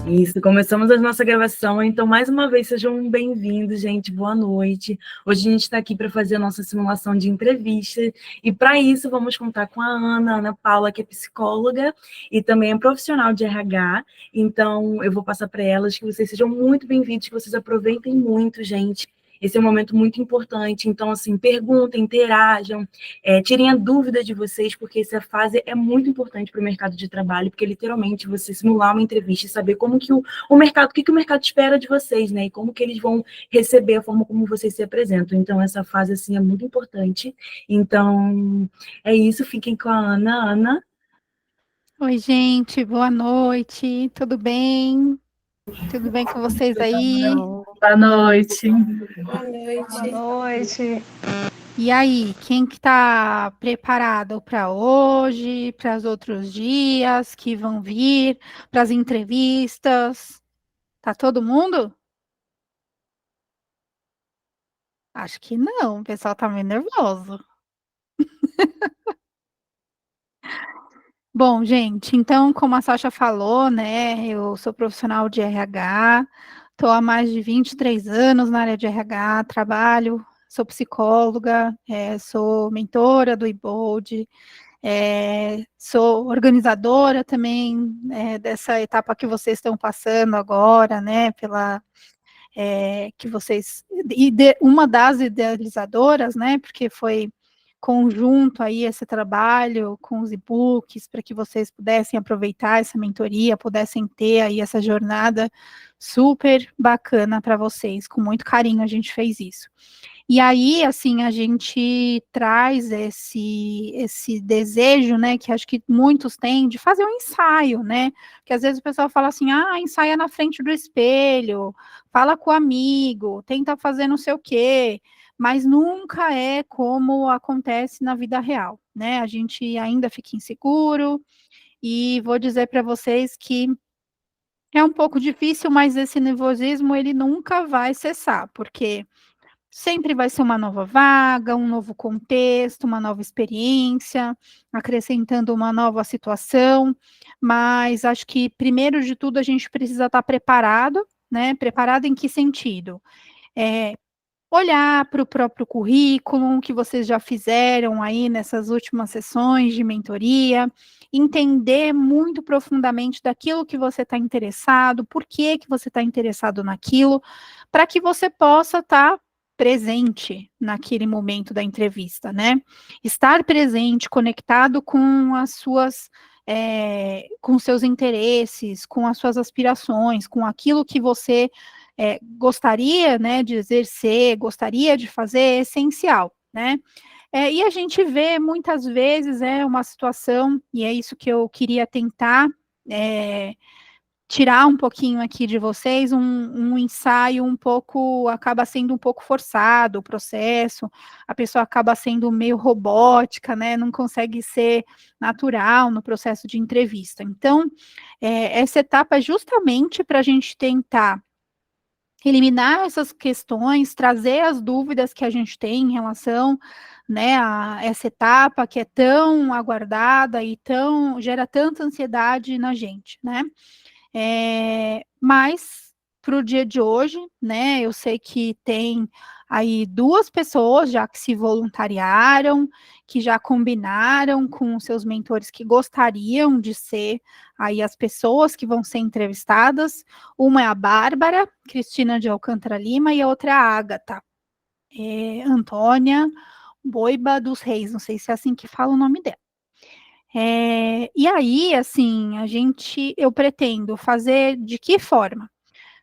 Isso, começamos a nossa gravação, então mais uma vez sejam bem-vindos, gente, boa noite. Hoje a gente está aqui para fazer a nossa simulação de entrevista e para isso vamos contar com a Ana Paula, que é psicóloga e também é profissional de RH, então eu vou passar para elas que vocês sejam muito bem-vindos, que vocês aproveitem muito, gente. Esse é um momento muito importante, então, assim, perguntem, interajam, tirem a dúvida de vocês, porque essa fase é muito importante para o mercado de trabalho, porque literalmente você simular uma entrevista e saber como que o mercado, o que o mercado espera de vocês, né? E como que eles vão receber a forma como vocês se apresentam. Então, essa fase, assim, é muito importante. Então, é isso, fiquem com a Ana. Ana. Oi, gente, boa noite, tudo bem? Tudo bem com vocês aí? Boa noite. Boa Boa noite. noite. E aí, quem que tá preparado para hoje, para os outros dias que vão vir, para as entrevistas? Tá todo mundo? Acho que não, o pessoal tá meio nervoso. Bom, gente, então, como a Sasha falou, né, eu sou profissional de RH, estou há mais de 23 anos na área de RH, trabalho, sou psicóloga, sou mentora do Ibold, sou organizadora também dessa etapa que vocês estão passando agora, né, que vocês, uma das idealizadoras, né, porque foi conjunto aí esse trabalho com os e-books para que vocês pudessem aproveitar essa mentoria, pudessem ter aí essa jornada super bacana para vocês, com muito carinho a gente fez isso. E aí, assim, a gente traz esse desejo, né, que acho que muitos têm, de fazer um ensaio, né, que às vezes o pessoal fala assim, ensaia na frente do espelho, fala com o amigo, tenta fazer não sei o quê, mas nunca é como acontece na vida real, né, a gente ainda fica inseguro, e vou dizer para vocês que é um pouco difícil, mas esse nervosismo, ele nunca vai cessar, porque sempre vai ser uma nova vaga, um novo contexto, uma nova experiência, acrescentando uma nova situação, mas acho que, primeiro de tudo, a gente precisa estar preparado, né? Preparado em que sentido? Olhar para o próprio currículo que vocês já fizeram aí nessas últimas sessões de mentoria, entender muito profundamente daquilo que você está interessado, por que você está interessado naquilo, para que você possa estar presente naquele momento da entrevista, né? Estar presente, conectado com as suas, com seus interesses, com as suas aspirações, com aquilo que você gostaria, né, de exercer, gostaria de fazer, é essencial, né? E a gente vê muitas vezes uma situação, e é isso que eu queria tentar tirar um pouquinho aqui de vocês, um ensaio um pouco, acaba sendo um pouco forçado o processo, a pessoa acaba sendo meio robótica, né, não consegue ser natural no processo de entrevista. Então, essa etapa é justamente para a gente tentar eliminar essas questões, trazer as dúvidas que a gente tem em relação, né, a essa etapa que é tão aguardada e gera tanta ansiedade na gente, né? Mas para o dia de hoje, né, eu sei que tem aí 2 pessoas já que se voluntariaram, que já combinaram com os seus mentores que gostariam de ser aí as pessoas que vão ser entrevistadas. Uma é a Bárbara Cristina de Alcântara Lima e a outra é a Ágata Antônia Boiba dos Reis, não sei se é assim que fala o nome dela. E aí, assim, eu pretendo fazer de que forma?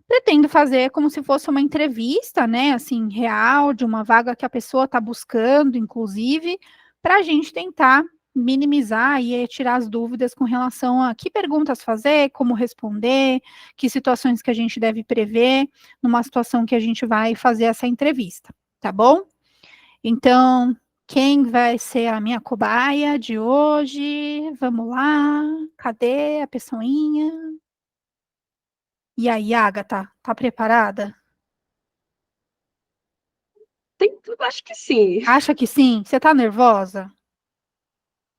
Pretendo fazer como se fosse uma entrevista, né, assim, real, de uma vaga que a pessoa está buscando, inclusive, para a gente tentar minimizar e tirar as dúvidas com relação a que perguntas fazer, como responder, que situações que a gente deve prever numa situação que a gente vai fazer essa entrevista, tá bom? Então, quem vai ser a minha cobaia de hoje? Vamos lá. Cadê a pessoinha? E aí, Agatha, tá preparada? Acho que sim. Acha que sim? Você tá nervosa?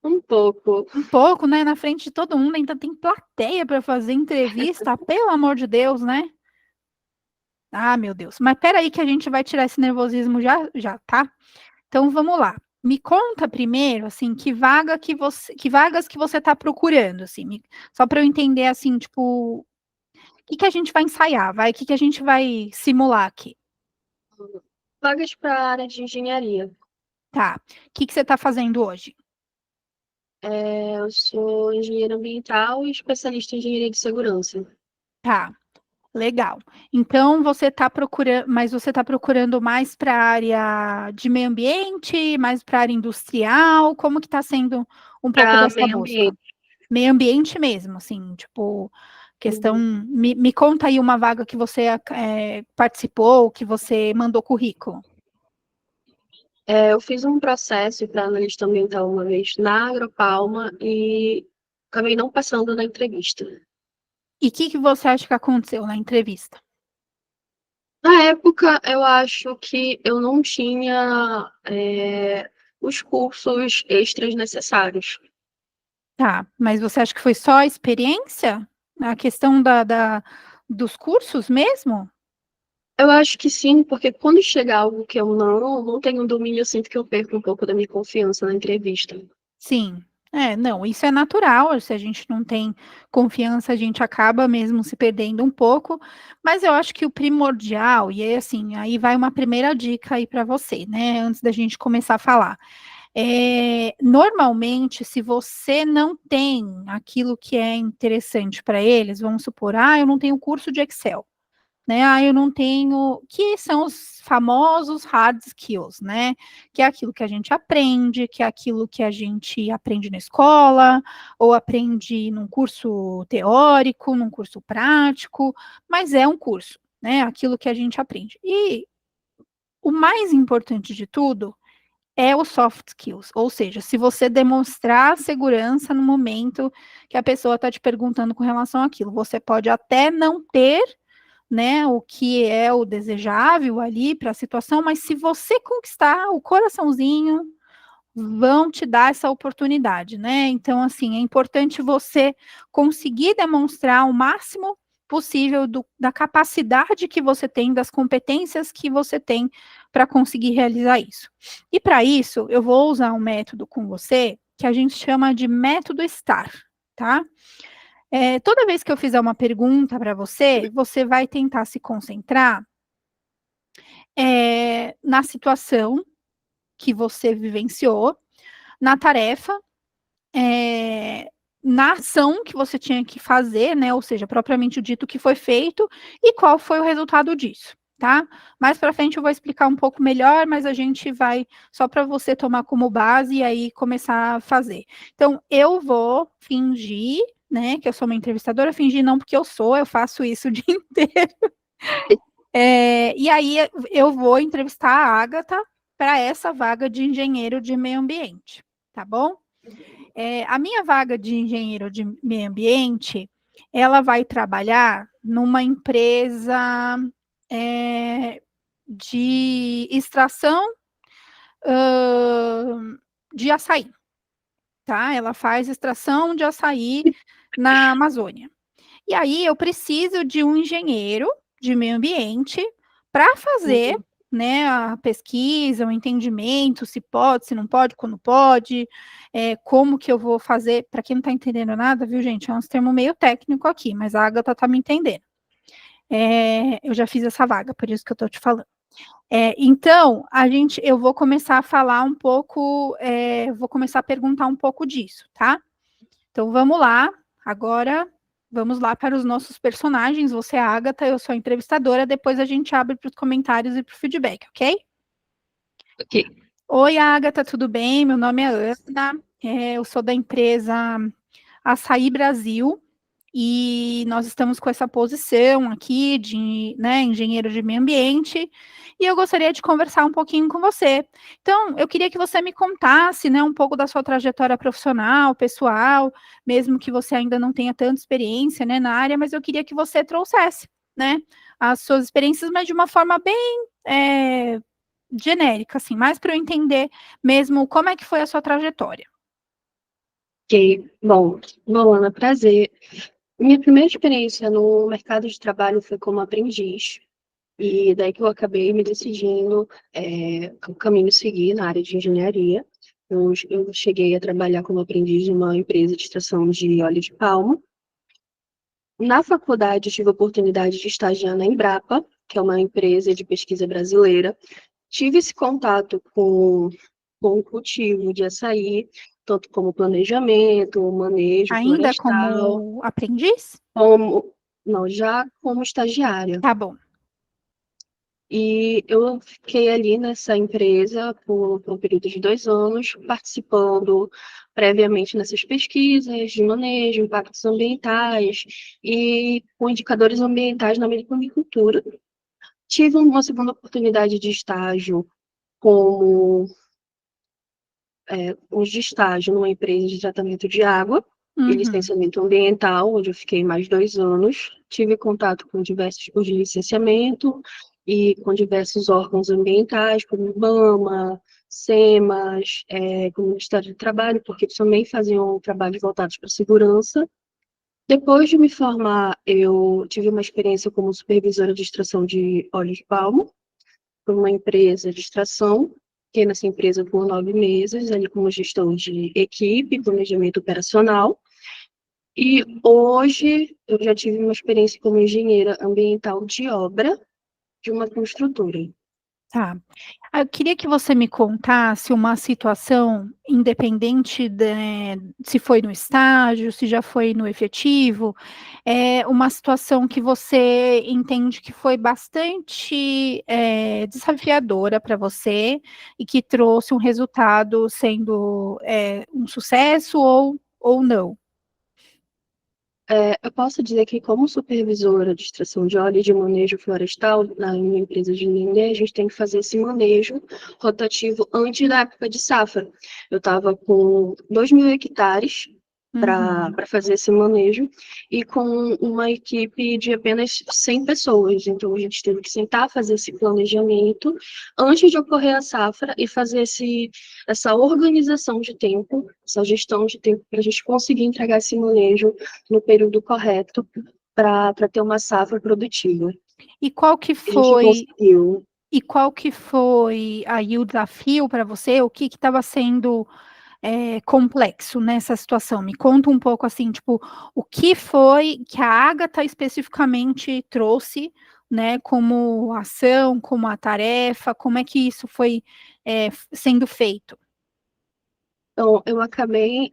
Um pouco. Um pouco, né? Na frente de todo mundo, ainda tem plateia para fazer entrevista, pelo amor de Deus, né? Ah, meu Deus. Mas peraí que a gente vai tirar esse nervosismo já, já, tá? Então vamos lá. Me conta primeiro, assim, que vagas que você está procurando, assim, só para eu entender, assim, tipo, o que a gente vai ensaiar, vai? O que a gente vai simular aqui? Vagas para a área de engenharia. Tá. O que você está fazendo hoje? Eu sou engenheiro ambiental e especialista em engenharia de segurança. Tá. Legal. Então você está procurando, mas você está procurando mais para a área de meio ambiente, mais para a área industrial? Como que está sendo um pouco Para dessa meio busca? ambiente. Meio ambiente mesmo, assim, tipo, questão. Uhum. Me conta aí uma vaga que você participou, que você mandou currículo. Eu fiz um processo para analista ambiental uma vez na Agropalma e acabei não passando na entrevista. E o que você acha que aconteceu na entrevista? Na época, eu acho que eu não tinha os cursos extras necessários. Tá, mas você acha que foi só a experiência? A questão dos cursos mesmo? Eu acho que sim, porque quando chega algo que eu não tenho domínio, eu sinto que eu perco um pouco da minha confiança na entrevista. Sim. Não, isso é natural, se a gente não tem confiança, a gente acaba mesmo se perdendo um pouco, mas eu acho que o primordial, e é assim, aí vai uma primeira dica aí para você, né, antes da gente começar a falar. Normalmente, se você não tem aquilo que é interessante para eles, vamos supor, eu não tenho curso de Excel, né? Eu não tenho, que são os famosos hard skills, né? Que é aquilo que a gente aprende, que é aquilo que a gente aprende na escola, ou aprende num curso teórico, num curso prático, mas é um curso, né? Aquilo que a gente aprende. E o mais importante de tudo é o soft skills, ou seja, se você demonstrar segurança no momento que a pessoa está te perguntando com relação àquilo, você pode até não ter, né, o que é o desejável ali para a situação, mas se você conquistar o coraçãozinho, vão te dar essa oportunidade, né? Então, assim, é importante você conseguir demonstrar o máximo possível da capacidade que você tem, das competências que você tem para conseguir realizar isso. E para isso, eu vou usar um método com você que a gente chama de método STAR, tá? Toda vez que eu fizer uma pergunta para você, você vai tentar se concentrar na situação que você vivenciou, na tarefa, é, na ação que você tinha que fazer, né? Ou seja, propriamente dito o que foi feito e qual foi o resultado disso, tá? Mais para frente eu vou explicar um pouco melhor, mas a gente vai só para você tomar como base e aí começar a fazer. Então, eu vou fingir, né, que eu sou uma entrevistadora, fingir não porque eu faço isso o dia inteiro. E aí eu vou entrevistar a Agatha para essa vaga de engenheiro de meio ambiente, tá bom? A minha vaga de engenheiro de meio ambiente, ela vai trabalhar numa empresa de extração de açaí, tá? Ela faz extração de açaí na Amazônia. E aí eu preciso de um engenheiro de meio ambiente para fazer, Uhum. né, a pesquisa, o entendimento, se pode, se não pode, quando pode, como que eu vou fazer, para quem não está entendendo nada, viu, gente, é uns termos meio técnico aqui, mas a Agatha está me entendendo. Eu já fiz essa vaga, por isso que eu estou te falando. Então, eu vou começar a falar um pouco, vou começar a perguntar um pouco disso, tá? Então, vamos lá, agora vamos lá para os nossos personagens. Você é a Agatha, eu sou a entrevistadora. Depois a gente abre para os comentários e para o feedback, ok? Ok. Oi, Agatha, tudo bem? Meu nome é Ana, eu sou da empresa Açaí Brasil e nós estamos com essa posição aqui de, né, engenheiro de meio ambiente e eu gostaria de conversar um pouquinho com você. Então, eu queria que você me contasse, né, um pouco da sua trajetória profissional, pessoal, mesmo que você ainda não tenha tanta experiência, né, na área, mas eu queria que você trouxesse, né, as suas experiências, mas de uma forma bem genérica, assim, mais para eu entender mesmo como é que foi a sua trajetória. Ok, bom, Ana, prazer. Minha primeira experiência no mercado de trabalho foi como aprendiz, e daí que eu acabei me decidindo o caminho seguir na área de engenharia. Eu cheguei a trabalhar como aprendiz em uma empresa de extração de óleo de palma. Na faculdade, tive a oportunidade de estagiar na Embrapa, que é uma empresa de pesquisa brasileira. Tive esse contato com o cultivo de açaí, tanto como planejamento, manejo Ainda florestal, como aprendiz? como, não, já como estagiária. Tá bom. E eu fiquei ali nessa empresa por um período de 2 anos, participando previamente nessas pesquisas de manejo, impactos ambientais e com indicadores ambientais na meliponicultura. Tive uma segunda oportunidade de estágio como um de estágio numa empresa de tratamento de água e Uhum. licenciamento ambiental, onde eu fiquei mais 2 anos. Tive contato com diversos tipos de licenciamento e com diversos órgãos ambientais, como o IBAMA, SEMAS, como o Ministério do Trabalho, porque também faziam trabalhos voltados para segurança. Depois de me formar, eu tive uma experiência como supervisora de extração de óleo de palma, por uma empresa de extração. Fiquei nessa empresa por 9 meses, ali como gestão de equipe, planejamento operacional. E hoje eu já tive uma experiência como engenheira ambiental de obra de uma construtora. Tá. Eu queria que você me contasse uma situação, independente se foi no estágio, se já foi no efetivo, uma situação que você entende que foi bastante desafiadora para você e que trouxe um resultado sendo um sucesso ou não. Eu posso dizer que, como supervisora de extração de óleo e de manejo florestal na minha empresa de Lindé, a gente tem que fazer esse manejo rotativo antes da época de safra. Eu estava com 2.000 hectares Uhum. para fazer esse manejo e com uma equipe de apenas 100 pessoas. Então, a gente teve que sentar, fazer esse planejamento antes de ocorrer a safra e fazer essa organização de tempo, essa gestão de tempo para a gente conseguir entregar esse manejo no período correto para ter uma safra produtiva. E qual que A gente foi conseguiu. e qual que foi aí o desafio para você? O que estava sendo complexo nessa situação? Me conta um pouco assim, tipo, o que foi que a Agatha especificamente trouxe, né, como ação, como a tarefa, como é que isso foi sendo feito? Então, eu acabei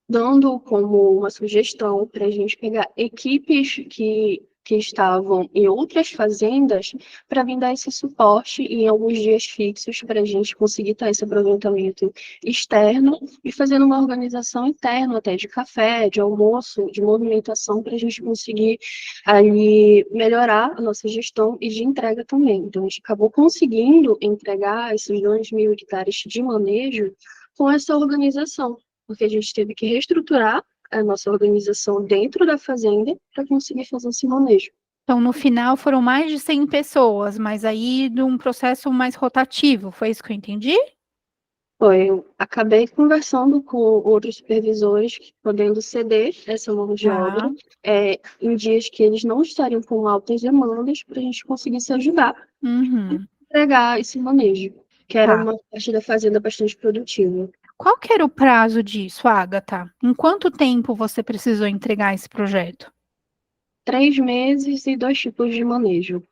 dando como uma sugestão para a gente pegar equipes que estavam em outras fazendas para vir dar esse suporte em alguns dias fixos para a gente conseguir estar esse aproveitamento externo e fazendo uma organização interna até de café, de almoço, de movimentação para a gente conseguir ali melhorar a nossa gestão e de entrega também. Então, a gente acabou conseguindo entregar esses 2.000 hectares de manejo com essa organização, porque a gente teve que reestruturar a nossa organização dentro da fazenda para conseguir fazer esse manejo. Então, no final foram mais de 100 pessoas, mas aí de um processo mais rotativo, foi isso que eu entendi? Eu acabei conversando com outros supervisores, podendo ceder essa mão de obra Tá. em dias que eles não estariam com altas demandas, para a gente conseguir se ajudar a Uhum. entregar esse manejo, que era Tá. uma parte da fazenda bastante produtiva. Qual que era o prazo disso, Agatha? Em quanto tempo você precisou entregar esse projeto? 3 meses e 2 tipos de manejo,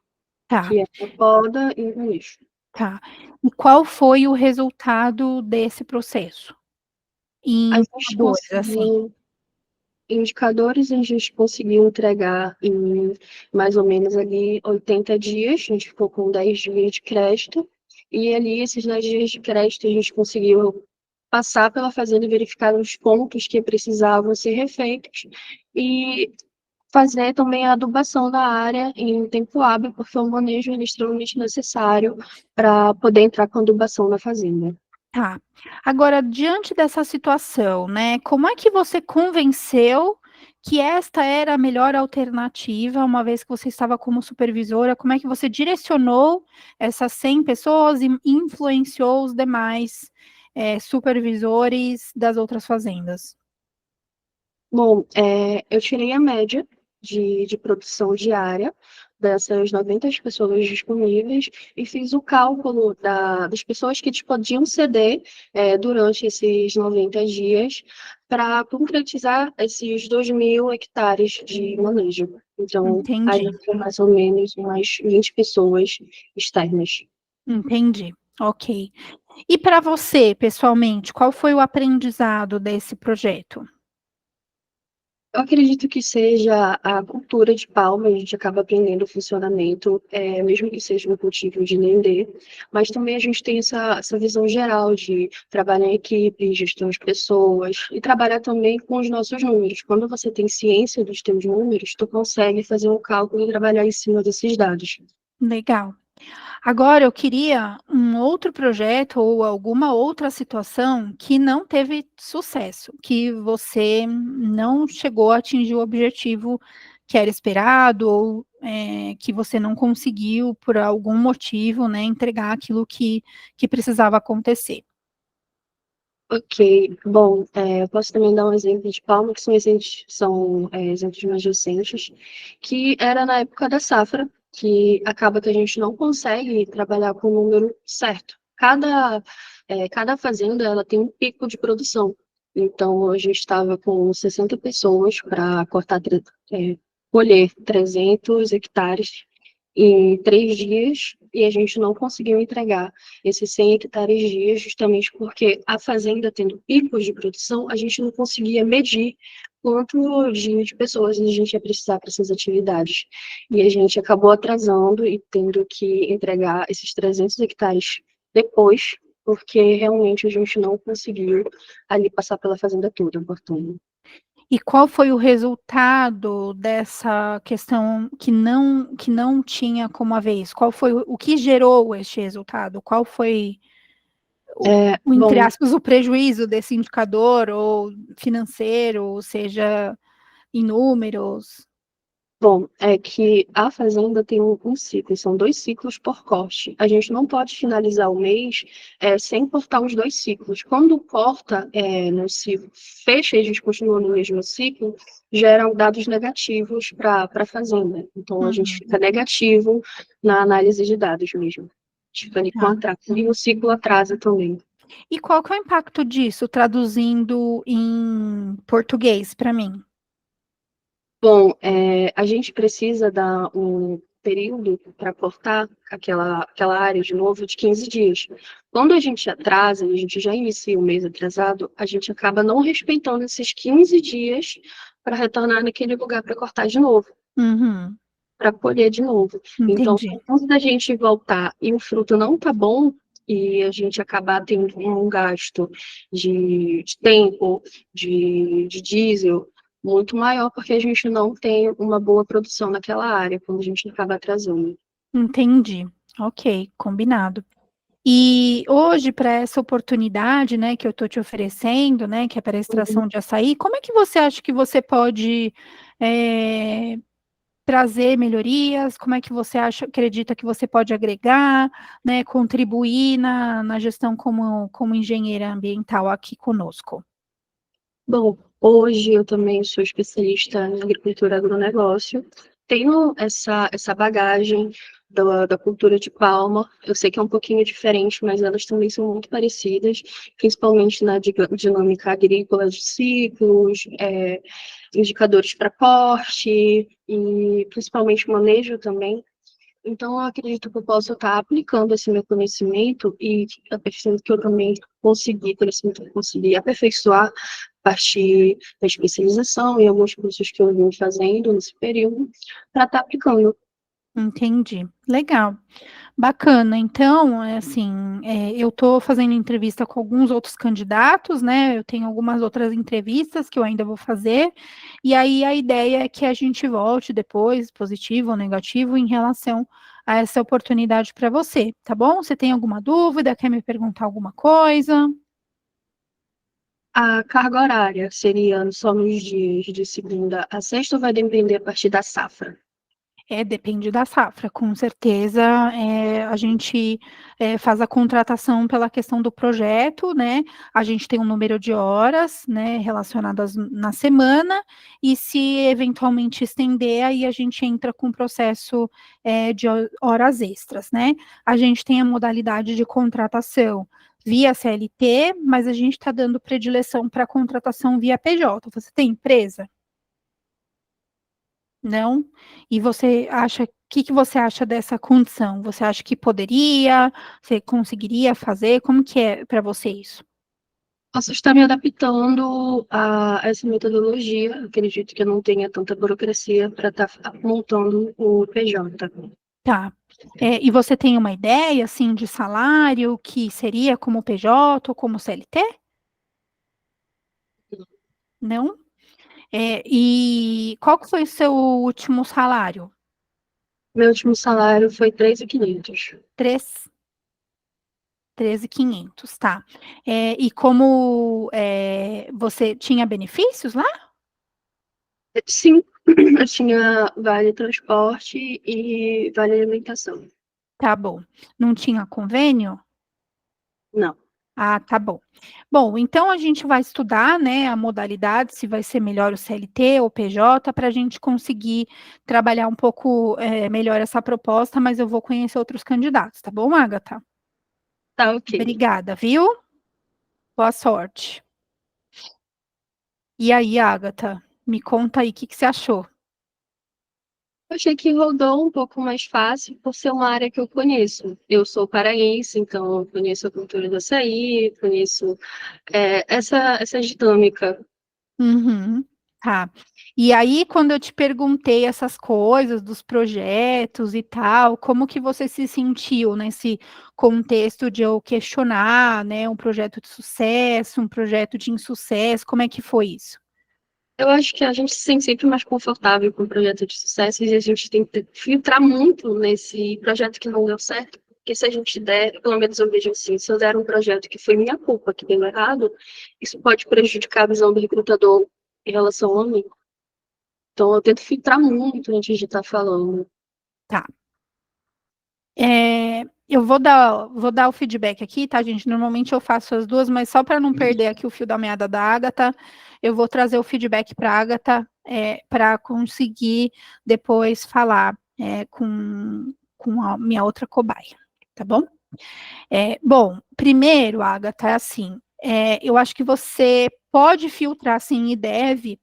Tá, que é a poda e o manejo. tá. E qual foi o resultado desse processo? A Em gente indicadores, assim. conseguiu indicadores, a gente conseguiu entregar em mais ou menos ali 80 dias, a gente ficou com 10 dias de crédito, e ali esses 10 dias de crédito a gente conseguiu passar pela fazenda e verificar os pontos que precisavam ser refeitos e fazer também a adubação da área em tempo hábil, porque o manejo é extremamente necessário para poder entrar com adubação na fazenda. Tá. Agora, diante dessa situação, né, como é que você convenceu que esta era a melhor alternativa, uma vez que você estava como supervisora, como é que você direcionou essas 100 pessoas e influenciou os demais, supervisores das outras fazendas? Bom, eu tirei a média de produção diária dessas 90 pessoas disponíveis e fiz o cálculo das pessoas que podiam ceder durante esses 90 dias para concretizar esses 2.000 hectares de manejo. Então, aí Entendi, são mais ou menos umas 20 pessoas externas. entendi. Ok. E para você, pessoalmente, qual foi o aprendizado desse projeto? Eu acredito que seja a cultura de Palma, a gente acaba aprendendo o funcionamento, mesmo que seja um cultivo de Dendê, mas também a gente tem essa visão geral de trabalhar em equipe, gestão de pessoas, e trabalhar também com os nossos números. Quando você tem ciência dos teus números, tu consegue fazer um cálculo e trabalhar em cima desses dados. Legal. Agora eu queria um outro projeto ou alguma outra situação que não teve sucesso, que você não chegou a atingir o objetivo que era esperado ou que você não conseguiu por algum motivo, né, entregar aquilo que precisava acontecer. Ok, bom, eu posso também dar um exemplo de Palma, que são exemplos mais recentes, que era na época da safra, que acaba que a gente não consegue trabalhar com o número certo. Cada fazenda ela tem um pico de produção. Então, a gente estava com 60 pessoas para colher 300 hectares em 3 dias e a gente não conseguiu entregar esses 100 hectares dias, justamente porque a fazenda tendo picos de produção, a gente não conseguia medir quanto de pessoas a gente ia precisar para essas atividades. E a gente acabou atrasando e tendo que entregar esses 300 hectares depois, porque realmente a gente não conseguiu ali passar pela fazenda toda, cortando. E qual foi o resultado dessa questão que não tinha como haver isso? Qual foi o que gerou este resultado? Qual foi entre Bom, aspas, o prejuízo desse indicador, ou financeiro, ou seja, em números? Bom, é que a fazenda tem um ciclo, são 2 ciclos por corte. A gente não pode finalizar o mês sem cortar os 2 ciclos. Quando corta no ciclo, fecha e a gente continua no mesmo ciclo, geram dados negativos para a fazenda. Então, a gente Uhum, fica negativo na análise de dados mesmo. Fica ali com tá. atraso. E o ciclo atrasa também. E qual que é o impacto disso, traduzindo em português para mim? Bom, a gente precisa dar um período para cortar aquela área de novo de 15 dias. Quando a gente atrasa, e a gente já inicia o mês atrasado, a gente acaba não respeitando esses 15 dias para retornar naquele lugar para cortar de novo, Uhum, para colher de novo. Então, entendi, antes da gente voltar e o fruto não tá bom, e a gente acabar tendo um gasto de tempo, de diesel, muito maior, porque a gente não tem uma boa produção naquela área, quando a gente acaba atrasando. entendi. Ok, combinado. E hoje, para essa oportunidade, né, que eu estou te oferecendo, né, que é para a extração de açaí, como é que você acha que você pode eh, trazer melhorias? Como é que você acredita que você pode agregar, né, contribuir na gestão como engenheira ambiental aqui conosco? Bom, hoje eu também sou especialista em agricultura e agronegócio. Tenho essa bagagem da cultura de Palma. Eu sei que é um pouquinho diferente, mas elas também são muito parecidas, principalmente na dinâmica agrícola de ciclos, indicadores para corte e principalmente manejo também. Então, eu acredito que eu posso estar aplicando esse meu conhecimento e percebendo que eu também conhecimento que eu consegui aperfeiçoar a partir da especialização e alguns cursos que eu vim fazendo nesse período, para estar aplicando. Entendi. Legal. Bacana. Então, assim, eu estou fazendo entrevista com alguns outros candidatos, né? Eu tenho algumas outras entrevistas que eu ainda vou fazer, e aí a ideia é que a gente volte depois, positivo ou negativo, em relação a essa oportunidade para você, tá bom? Você tem alguma dúvida? Quer me perguntar alguma coisa? A carga horária seria só nos dias de segunda a sexta ou vai depender a partir da safra? Depende da safra, com certeza. A gente faz a contratação pela questão do projeto, né? A gente tem um número de horas, né, relacionadas na semana, e se eventualmente estender, aí a gente entra com o processo de horas extras, né? A gente tem a modalidade de contratação via CLT, mas a gente está dando predileção para contratação via PJ. Você tem empresa? Não? E você acha, o que que você acha dessa condição? Você acha que poderia, você conseguiria fazer? Como que é para você isso? Posso estar me adaptando a essa metodologia. Acredito que eu não tenha tanta burocracia para estar montando o PJ. Tá. E você tem uma ideia, assim, de salário que seria como PJ ou como CLT? Não? E qual que foi o seu último salário? Meu último salário foi 3.500. 13.500, tá. E como você tinha benefícios lá? Sim, eu tinha vale transporte e vale alimentação. Tá bom. Não tinha convênio? Não. Ah, tá bom. Bom, então a gente vai estudar, né, a modalidade, se vai ser melhor o CLT ou PJ, para a gente conseguir trabalhar um pouco melhor essa proposta, mas eu vou conhecer outros candidatos, tá bom, Agatha? Tá ok. Obrigada, viu? Boa sorte. E aí, Agatha, me conta aí o que que você achou. Eu achei que rodou um pouco mais fácil por ser uma área que eu conheço. Eu sou paraense, então eu conheço a cultura do açaí, conheço essa dinâmica. Uhum, tá. E aí, quando eu te perguntei essas coisas dos projetos e tal, como que você se sentiu nesse contexto de eu questionar, né, um projeto de sucesso, um projeto de insucesso, como é que foi isso? Eu acho que a gente se sente sempre mais confortável com o projeto de sucesso e a gente tem que filtrar muito nesse projeto que não deu certo, porque se a gente der, pelo menos eu vejo assim, se eu der um projeto que foi minha culpa, que deu errado, isso pode prejudicar a visão do recrutador em relação a mim. Então eu tento filtrar muito antes de estar falando. Tá. Eu vou dar o feedback aqui, tá, gente? Normalmente eu faço as duas, mas só para não perder aqui o fio da meada da Agatha, eu vou trazer o feedback para a Agatha para conseguir depois falar com a minha outra cobaia, tá bom? Bom, primeiro, Agatha, é assim, eu acho que você pode filtrar sim e deve,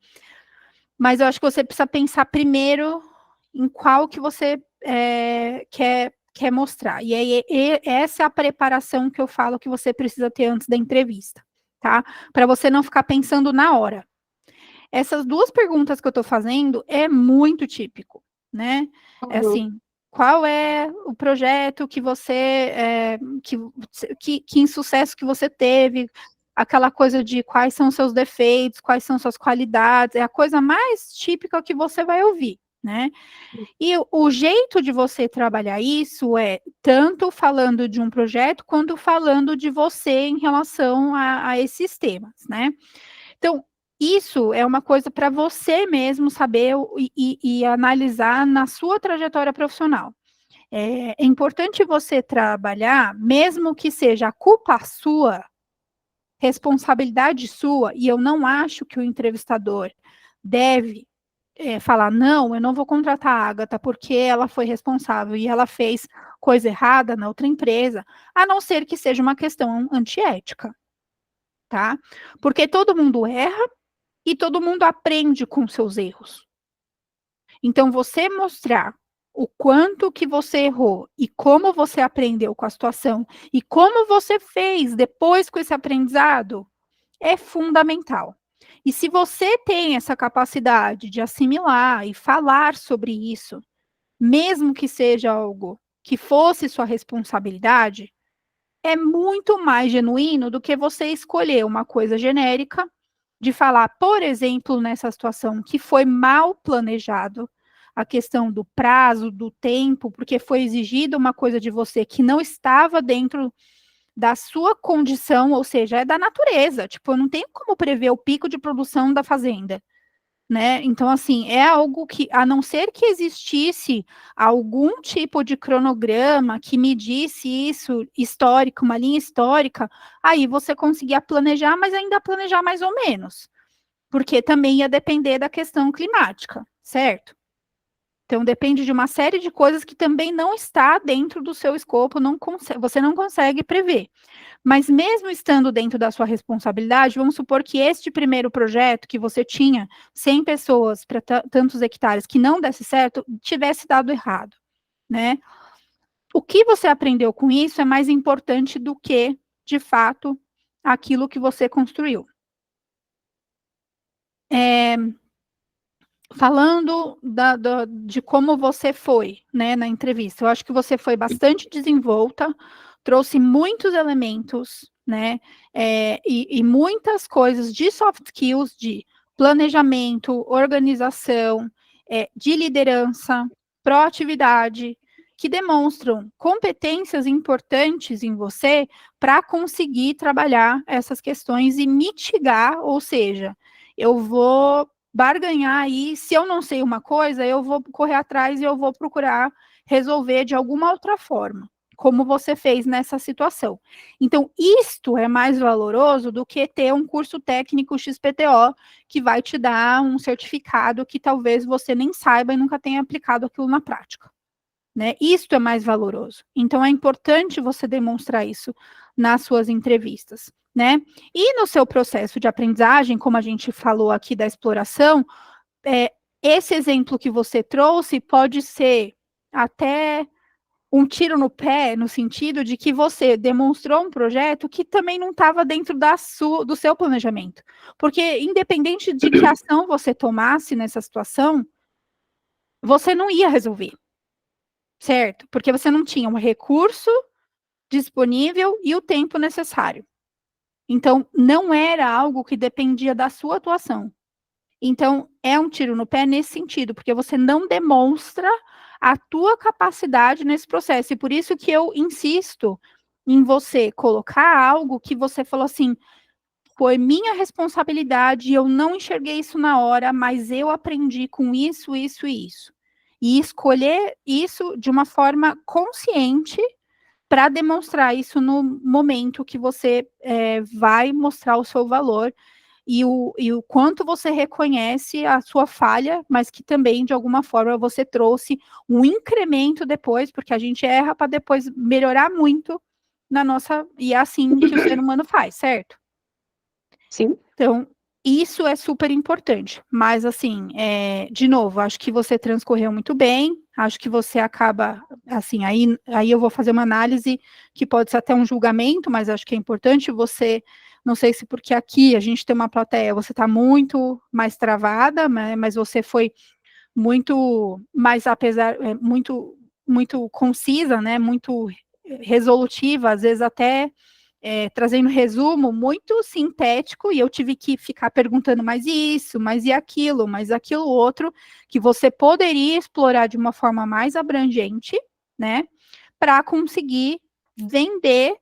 mas eu acho que você precisa pensar primeiro em qual que você quer mostrar. E aí, essa é a preparação que eu falo que você precisa ter antes da entrevista, tá? Para você não ficar pensando na hora. Essas duas perguntas que eu estou fazendo é muito típico, né? É Uhum. assim, qual é o projeto que você, que insucesso que você teve, aquela coisa de quais são os seus defeitos, quais são suas qualidades, é a coisa mais típica que você vai ouvir, né? E o jeito de você trabalhar isso é tanto falando de um projeto, quanto falando de você em relação a esses temas, né? Então, isso é uma coisa para você mesmo saber e analisar na sua trajetória profissional. É importante você trabalhar, mesmo que seja a culpa sua, responsabilidade sua, e eu não acho que o entrevistador deve falar, não, eu não vou contratar a Agatha porque ela foi responsável e ela fez coisa errada na outra empresa, a não ser que seja uma questão antiética, tá? Porque todo mundo erra e todo mundo aprende com seus erros. Então, você mostrar o quanto que você errou e como você aprendeu com a situação e como você fez depois com esse aprendizado é fundamental. E se você tem essa capacidade de assimilar e falar sobre isso, mesmo que seja algo que fosse sua responsabilidade, é muito mais genuíno do que você escolher uma coisa genérica de falar, por exemplo, nessa situação que foi mal planejado, a questão do prazo, do tempo, porque foi exigida uma coisa de você que não estava dentro da sua condição, ou seja, é da natureza. Tipo, eu não tenho como prever o pico de produção da fazenda. né? Então, assim, é algo que, a não ser que existisse algum tipo de cronograma que medisse isso histórico, uma linha histórica, aí você conseguia planejar, mas ainda planejar mais ou menos, porque também ia depender da questão climática, certo? Então, depende de uma série de coisas que também não está dentro do seu escopo, você não consegue prever. Mas mesmo estando dentro da sua responsabilidade, vamos supor que este primeiro projeto que você tinha 100 pessoas para tantos hectares que não desse certo, tivesse dado errado, né? O que você aprendeu com isso é mais importante do que, de fato, aquilo que você construiu. Falando de como você foi, né, na entrevista, eu acho que você foi bastante desenvolta, trouxe muitos elementos, né, e muitas coisas de soft skills, de planejamento, organização, de liderança, proatividade, que demonstram competências importantes em você para conseguir trabalhar essas questões e mitigar, ou seja, eu vou barganhar aí, se eu não sei uma coisa, eu vou correr atrás e eu vou procurar resolver de alguma outra forma, como você fez nessa situação. Então, isto é mais valoroso do que ter um curso técnico XPTO que vai te dar um certificado que talvez você nem saiba e nunca tenha aplicado aquilo na prática, né? Isto é mais valoroso. Então, é importante você demonstrar isso nas suas entrevistas, né? E no seu processo de aprendizagem, como a gente falou aqui da exploração, esse exemplo que você trouxe pode ser até um tiro no pé, no sentido de que você demonstrou um projeto que também não estava dentro do seu planejamento. Porque, independente de que ação você tomasse nessa situação, você não ia resolver, certo? Porque você não tinha um recurso disponível e o tempo necessário. Então, não era algo que dependia da sua atuação. Então, é um tiro no pé nesse sentido, porque você não demonstra a tua capacidade nesse processo. E por isso que eu insisto em você colocar algo que você falou assim, foi minha responsabilidade, eu não enxerguei isso na hora, mas eu aprendi com isso, isso e isso. E escolher isso de uma forma consciente para demonstrar isso no momento que você vai mostrar o seu valor e o quanto você reconhece a sua falha, mas que também, de alguma forma, você trouxe um incremento depois, porque a gente erra para depois melhorar muito na nossa... E é assim que o ser humano faz, certo? Sim. Então, isso é super importante. Mas, assim, de novo, acho que você transcorreu muito bem, acho que você acaba, assim, aí eu vou fazer uma análise que pode ser até um julgamento, mas acho que é importante você, não sei se porque aqui a gente tem uma plateia, você está muito mais travada, né, mas você foi muito mais, muito concisa, né, muito resolutiva, às vezes até trazendo resumo muito sintético, e eu tive que ficar perguntando mais isso, mais e aquilo, mais aquilo outro, que você poderia explorar de uma forma mais abrangente, né, para conseguir vender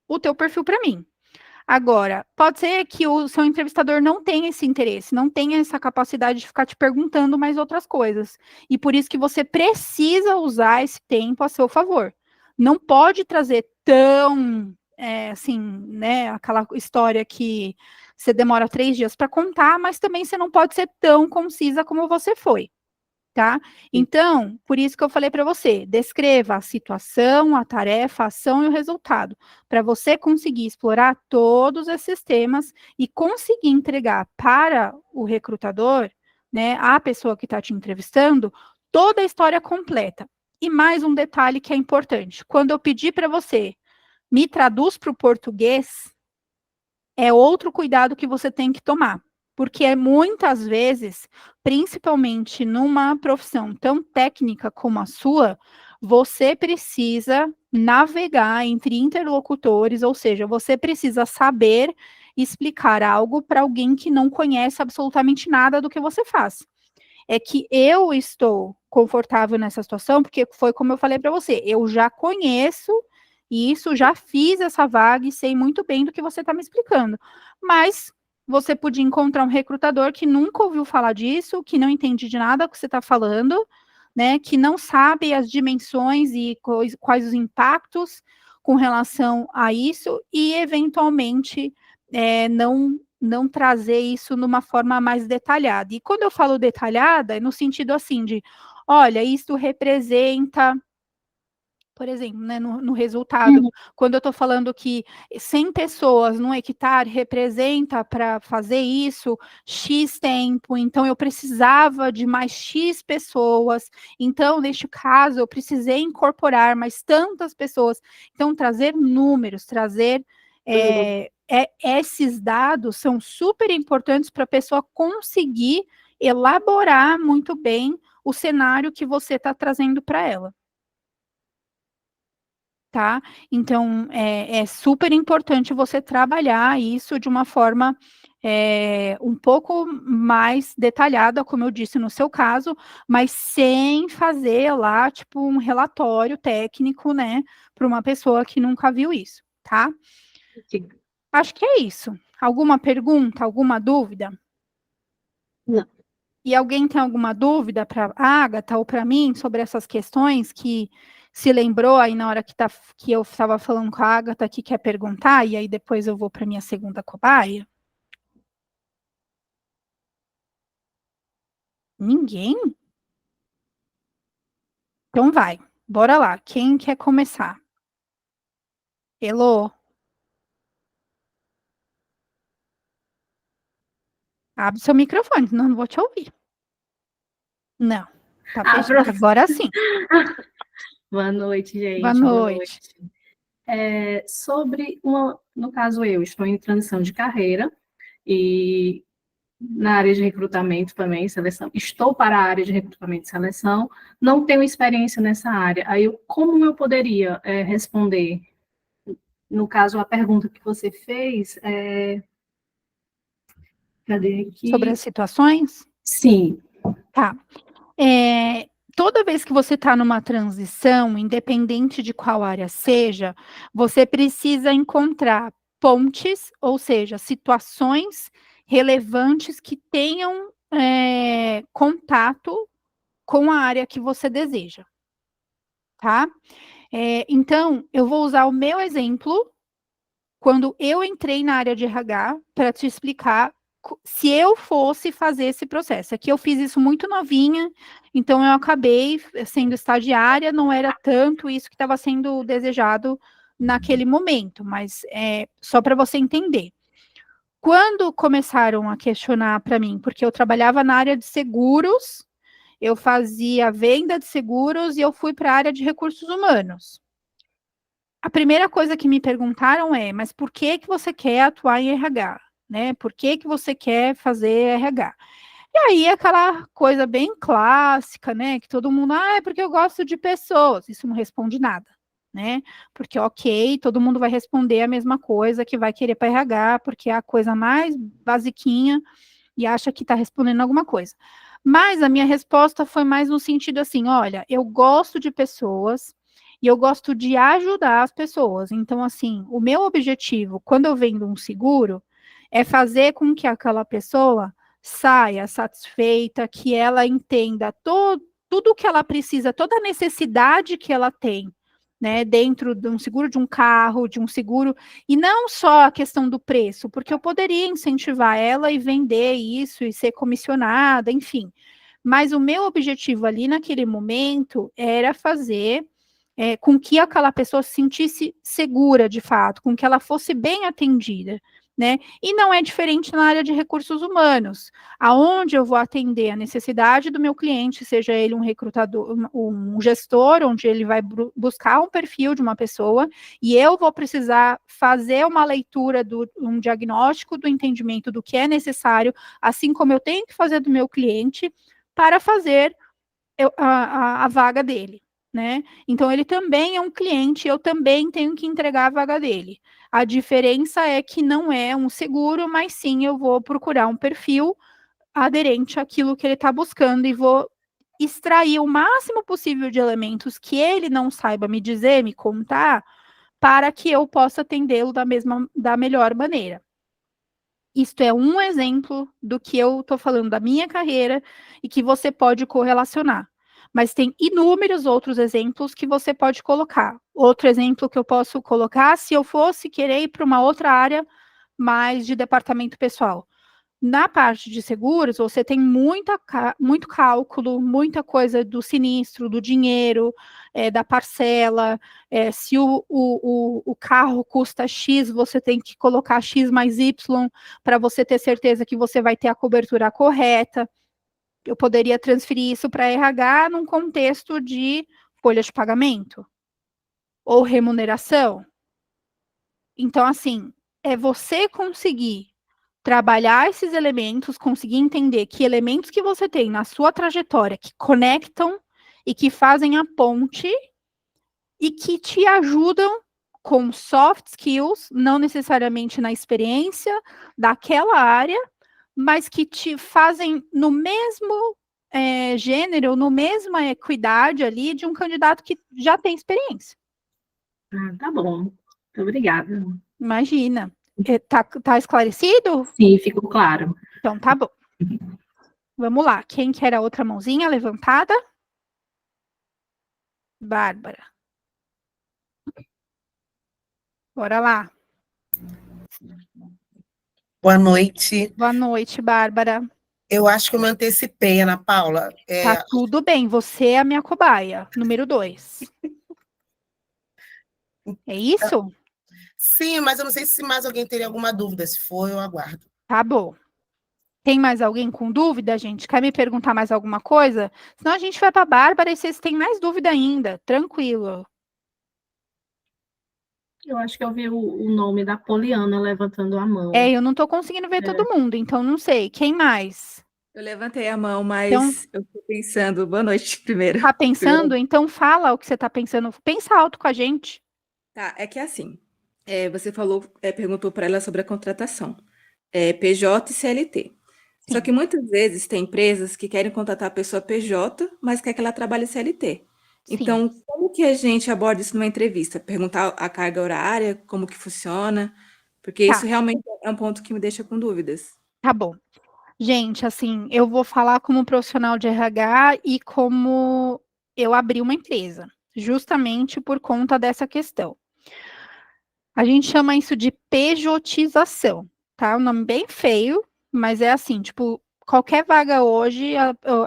o teu perfil para mim. Agora, pode ser que o seu entrevistador não tenha esse interesse, não tenha essa capacidade de ficar te perguntando mais outras coisas. E por isso que você precisa usar esse tempo a seu favor. Não pode trazer tão, assim, né, aquela história que você demora 3 dias para contar, mas também você não pode ser tão concisa como você foi. Tá? Então, por isso que eu falei para você, descreva a situação, a tarefa, a ação e o resultado, para você conseguir explorar todos esses temas e conseguir entregar para o recrutador, né, a pessoa que está te entrevistando, toda a história completa. E mais um detalhe que é importante, quando eu pedir para você, me traduz para o português, é outro cuidado que você tem que tomar. Porque muitas vezes, principalmente numa profissão tão técnica como a sua, você precisa navegar entre interlocutores, ou seja, você precisa saber explicar algo para alguém que não conhece absolutamente nada do que você faz. É que eu estou confortável nessa situação, porque foi como eu falei para você, eu já conheço isso, já fiz essa vaga e sei muito bem do que você está me explicando. Mas você podia encontrar um recrutador que nunca ouviu falar disso, que não entende de nada que você está falando, né, que não sabe as dimensões e quais os impactos com relação a isso, e eventualmente não trazer isso numa forma mais detalhada. E quando eu falo detalhada, é no sentido assim de, olha, isso representa, por exemplo, né, no resultado, Uhum. quando eu estou falando que 100 pessoas num hectare representa para fazer isso X tempo, então eu precisava de mais X pessoas, então, neste caso, eu precisei incorporar mais tantas pessoas. Então, trazer números, trazer esses dados são super importantes para a pessoa conseguir elaborar muito bem o cenário que você está trazendo para ela. Tá? Então, é super importante você trabalhar isso de uma forma um pouco mais detalhada, como eu disse no seu caso, mas sem fazer lá, tipo, um relatório técnico, né, para uma pessoa que nunca viu isso, tá? Sim. Acho que é isso. Alguma pergunta, alguma dúvida? Não. E alguém tem alguma dúvida para a Agatha ou para mim sobre essas questões que se lembrou aí na hora que eu estava falando com a Agatha que quer perguntar, e aí depois eu vou para minha segunda cobaia? Ninguém? Então vai, bora lá. Quem quer começar? Elô, abre seu microfone, senão eu não vou te ouvir. Não, tá fechado. Pronto. Agora sim. Boa noite, Boa gente. Boa noite. noite. No caso, eu estou em transição de carreira e na área de recrutamento também, seleção. Estou para a área de recrutamento e seleção, não tenho experiência nessa área. Aí, como eu poderia responder? No caso, a pergunta que você fez, cadê Sobre as aqui? situações? Sim. Tá. Toda vez que você está numa transição, independente de qual área seja, você precisa encontrar pontes, ou seja, situações relevantes que tenham contato com a área que você deseja, tá? Então, eu vou usar o meu exemplo quando eu entrei na área de RH para te explicar se eu fosse fazer esse processo. Aqui eu fiz isso muito novinha, então eu acabei sendo estagiária, não era tanto isso que estava sendo desejado naquele momento, mas só para você entender. Quando começaram a questionar para mim, porque eu trabalhava na área de seguros, eu fazia venda de seguros e eu fui para a área de recursos humanos. A primeira coisa que me perguntaram é, mas por que que você quer atuar em RH? Né? Por que que você quer fazer RH? E aí aquela coisa bem clássica, né? Que todo mundo, é porque eu gosto de pessoas. Isso não responde nada, né? Porque, ok, todo mundo vai responder a mesma coisa que vai querer para RH, porque é a coisa mais basiquinha e acha que está respondendo alguma coisa. Mas a minha resposta foi mais no sentido assim: olha, eu gosto de pessoas e eu gosto de ajudar as pessoas. Então, assim, o meu objetivo, quando eu vendo um seguro, é fazer com que aquela pessoa saia satisfeita, que ela entenda tudo o que ela precisa, toda a necessidade que ela tem, né, dentro de um seguro de um carro, de um seguro, e não só a questão do preço, porque eu poderia incentivar ela e vender isso e ser comissionada, enfim. Mas o meu objetivo ali naquele momento era fazer com que aquela pessoa se sentisse segura de fato, com que ela fosse bem atendida, né? E não é diferente na área de recursos humanos, aonde eu vou atender a necessidade do meu cliente, seja ele um recrutador, um gestor, onde ele vai buscar um perfil de uma pessoa, e eu vou precisar fazer uma leitura, um diagnóstico do entendimento do que é necessário, assim como eu tenho que fazer do meu cliente, para fazer a vaga dele. Né? Então, ele também é um cliente, eu também tenho que entregar a vaga dele. A diferença é que não é um seguro, mas sim eu vou procurar um perfil aderente àquilo que ele está buscando e vou extrair o máximo possível de elementos que ele não saiba me dizer, me contar, para que eu possa atendê-lo da melhor maneira. Isto é um exemplo do que eu estou falando da minha carreira e que você pode correlacionar. Mas tem inúmeros outros exemplos que você pode colocar. Outro exemplo que eu posso colocar, se eu fosse querer ir para uma outra área mais de departamento pessoal. Na parte de seguros, você tem muito cálculo, muita coisa do sinistro, do dinheiro, da parcela. Se o carro custa X, você tem que colocar X mais Y para você ter certeza que você vai ter a cobertura correta. Eu poderia transferir isso para RH num contexto de folha de pagamento ou remuneração. Então, assim, é você conseguir trabalhar esses elementos, conseguir entender que elementos que você tem na sua trajetória que conectam e que fazem a ponte e que te ajudam com soft skills, não necessariamente na experiência daquela área, mas que te fazem no mesmo gênero, no mesma equidade ali de um candidato que já tem experiência. Tá bom. Muito obrigada. Imagina. Tá esclarecido? Sim, ficou claro. Então tá bom. Vamos lá. Quem quer a outra mãozinha levantada? Bárbara. Bora lá. Boa noite. Boa noite, Bárbara. Eu acho que eu me antecipei, Ana Paula. Tá tudo bem, você é a minha cobaia, número 2. É isso? Sim, mas eu não sei se mais alguém teria alguma dúvida. Se for, eu aguardo. Tá bom. Tem mais alguém com dúvida, gente? Quer me perguntar mais alguma coisa? Senão a gente vai para a Bárbara e vocês têm mais dúvida ainda. Tranquilo. Eu acho que eu vi o nome da Poliana levantando a mão. Eu não estou conseguindo ver todo mundo, então não sei. Quem mais? Eu levantei a mão, mas Então, eu estou pensando. Boa noite, primeiro. Tá pensando? Então fala o que você tá pensando. Pensa alto com a gente. Tá, é que assim, você falou, perguntou para ela sobre a contratação, PJ e CLT. Só Sim. que muitas vezes tem empresas que querem contratar a pessoa PJ, mas quer que ela trabalhe CLT. Sim. Então, como que a gente aborda isso numa entrevista? Perguntar a carga horária, como que funciona? Porque Tá. isso realmente é um ponto que me deixa com dúvidas. Tá bom. Gente, assim, eu vou falar como profissional de RH e como eu abri uma empresa, justamente por conta dessa questão. A gente chama isso de pejotização, tá? É um nome bem feio, mas é assim, tipo, qualquer vaga hoje,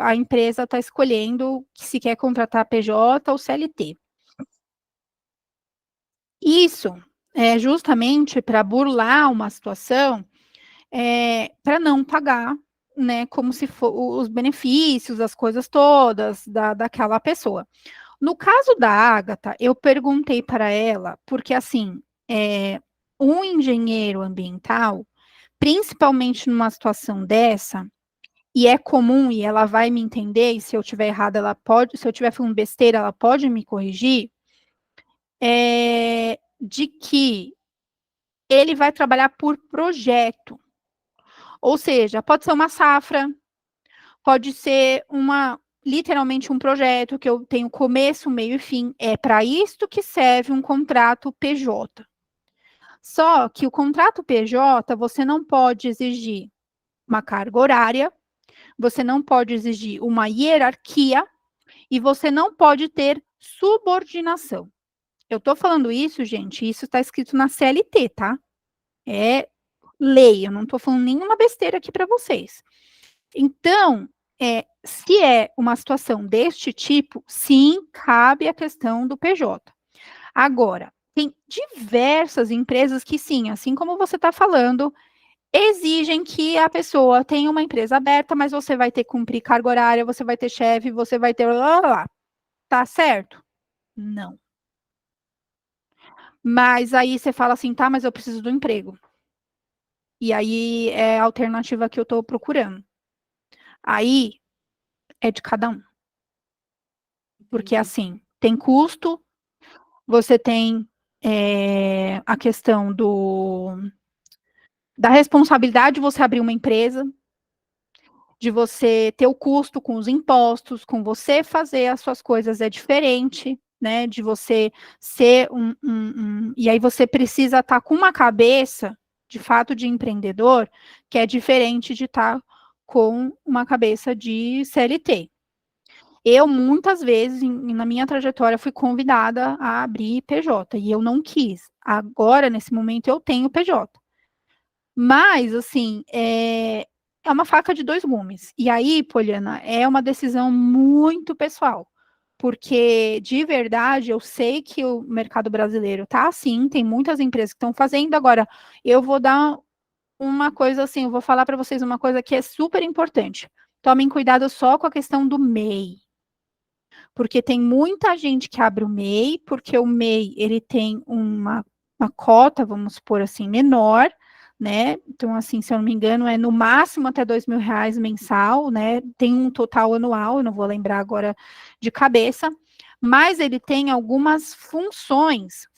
a empresa está escolhendo se quer contratar PJ ou CLT. Isso é justamente para burlar uma situação, para não pagar, né, como se for os benefícios, as coisas todas daquela pessoa. No caso da Agatha, eu perguntei para ela, porque assim, um engenheiro ambiental, principalmente numa situação dessa, e é comum, e ela vai me entender, e se eu estiver errada, ela pode, se eu estiver falando besteira, ela pode me corrigir, de que ele vai trabalhar por projeto. Ou seja, pode ser uma safra, pode ser literalmente um projeto que eu tenho começo, meio e fim. É para isto que serve um contrato PJ. Só que o contrato PJ, você não pode exigir uma carga horária, você não pode exigir uma hierarquia e você não pode ter subordinação. Eu estou falando isso, gente, isso está escrito na CLT, tá? É lei, eu não estou falando nenhuma besteira aqui para vocês. Então, se é uma situação deste tipo, sim, cabe a questão do PJ. Agora, tem diversas empresas que sim, assim como você está falando, exigem que a pessoa tenha uma empresa aberta, mas você vai ter que cumprir carga horária, você vai ter chefe, você vai ter lá. Tá certo? Não. Mas aí você fala assim, tá, mas eu preciso do emprego. E aí é a alternativa que eu estou procurando. Aí é de cada um. Porque assim, tem custo, você tem a questão da responsabilidade de você abrir uma empresa, de você ter o custo com os impostos, com você fazer as suas coisas é diferente, né? De você ser e aí você precisa estar com uma cabeça de fato de empreendedor, que é diferente de estar com uma cabeça de CLT. Eu, muitas vezes, na minha trajetória, fui convidada a abrir PJ, e eu não quis. Agora, nesse momento, eu tenho PJ. Mas, assim, é uma faca de dois gumes. E aí, Poliana, é uma decisão muito pessoal. Porque, de verdade, eu sei que o mercado brasileiro tá assim, tem muitas empresas que estão fazendo. Agora, eu vou dar uma coisa assim, eu vou falar para vocês uma coisa que é super importante. Tomem cuidado só com a questão do MEI. Porque tem muita gente que abre o MEI, porque o MEI, ele tem uma cota, vamos supor assim, menor, né? Então, assim, se eu não me engano, é no máximo até R$ 2.000 mensal, né? Tem um total anual, eu não vou lembrar agora de cabeça, mas ele tem algumas funções,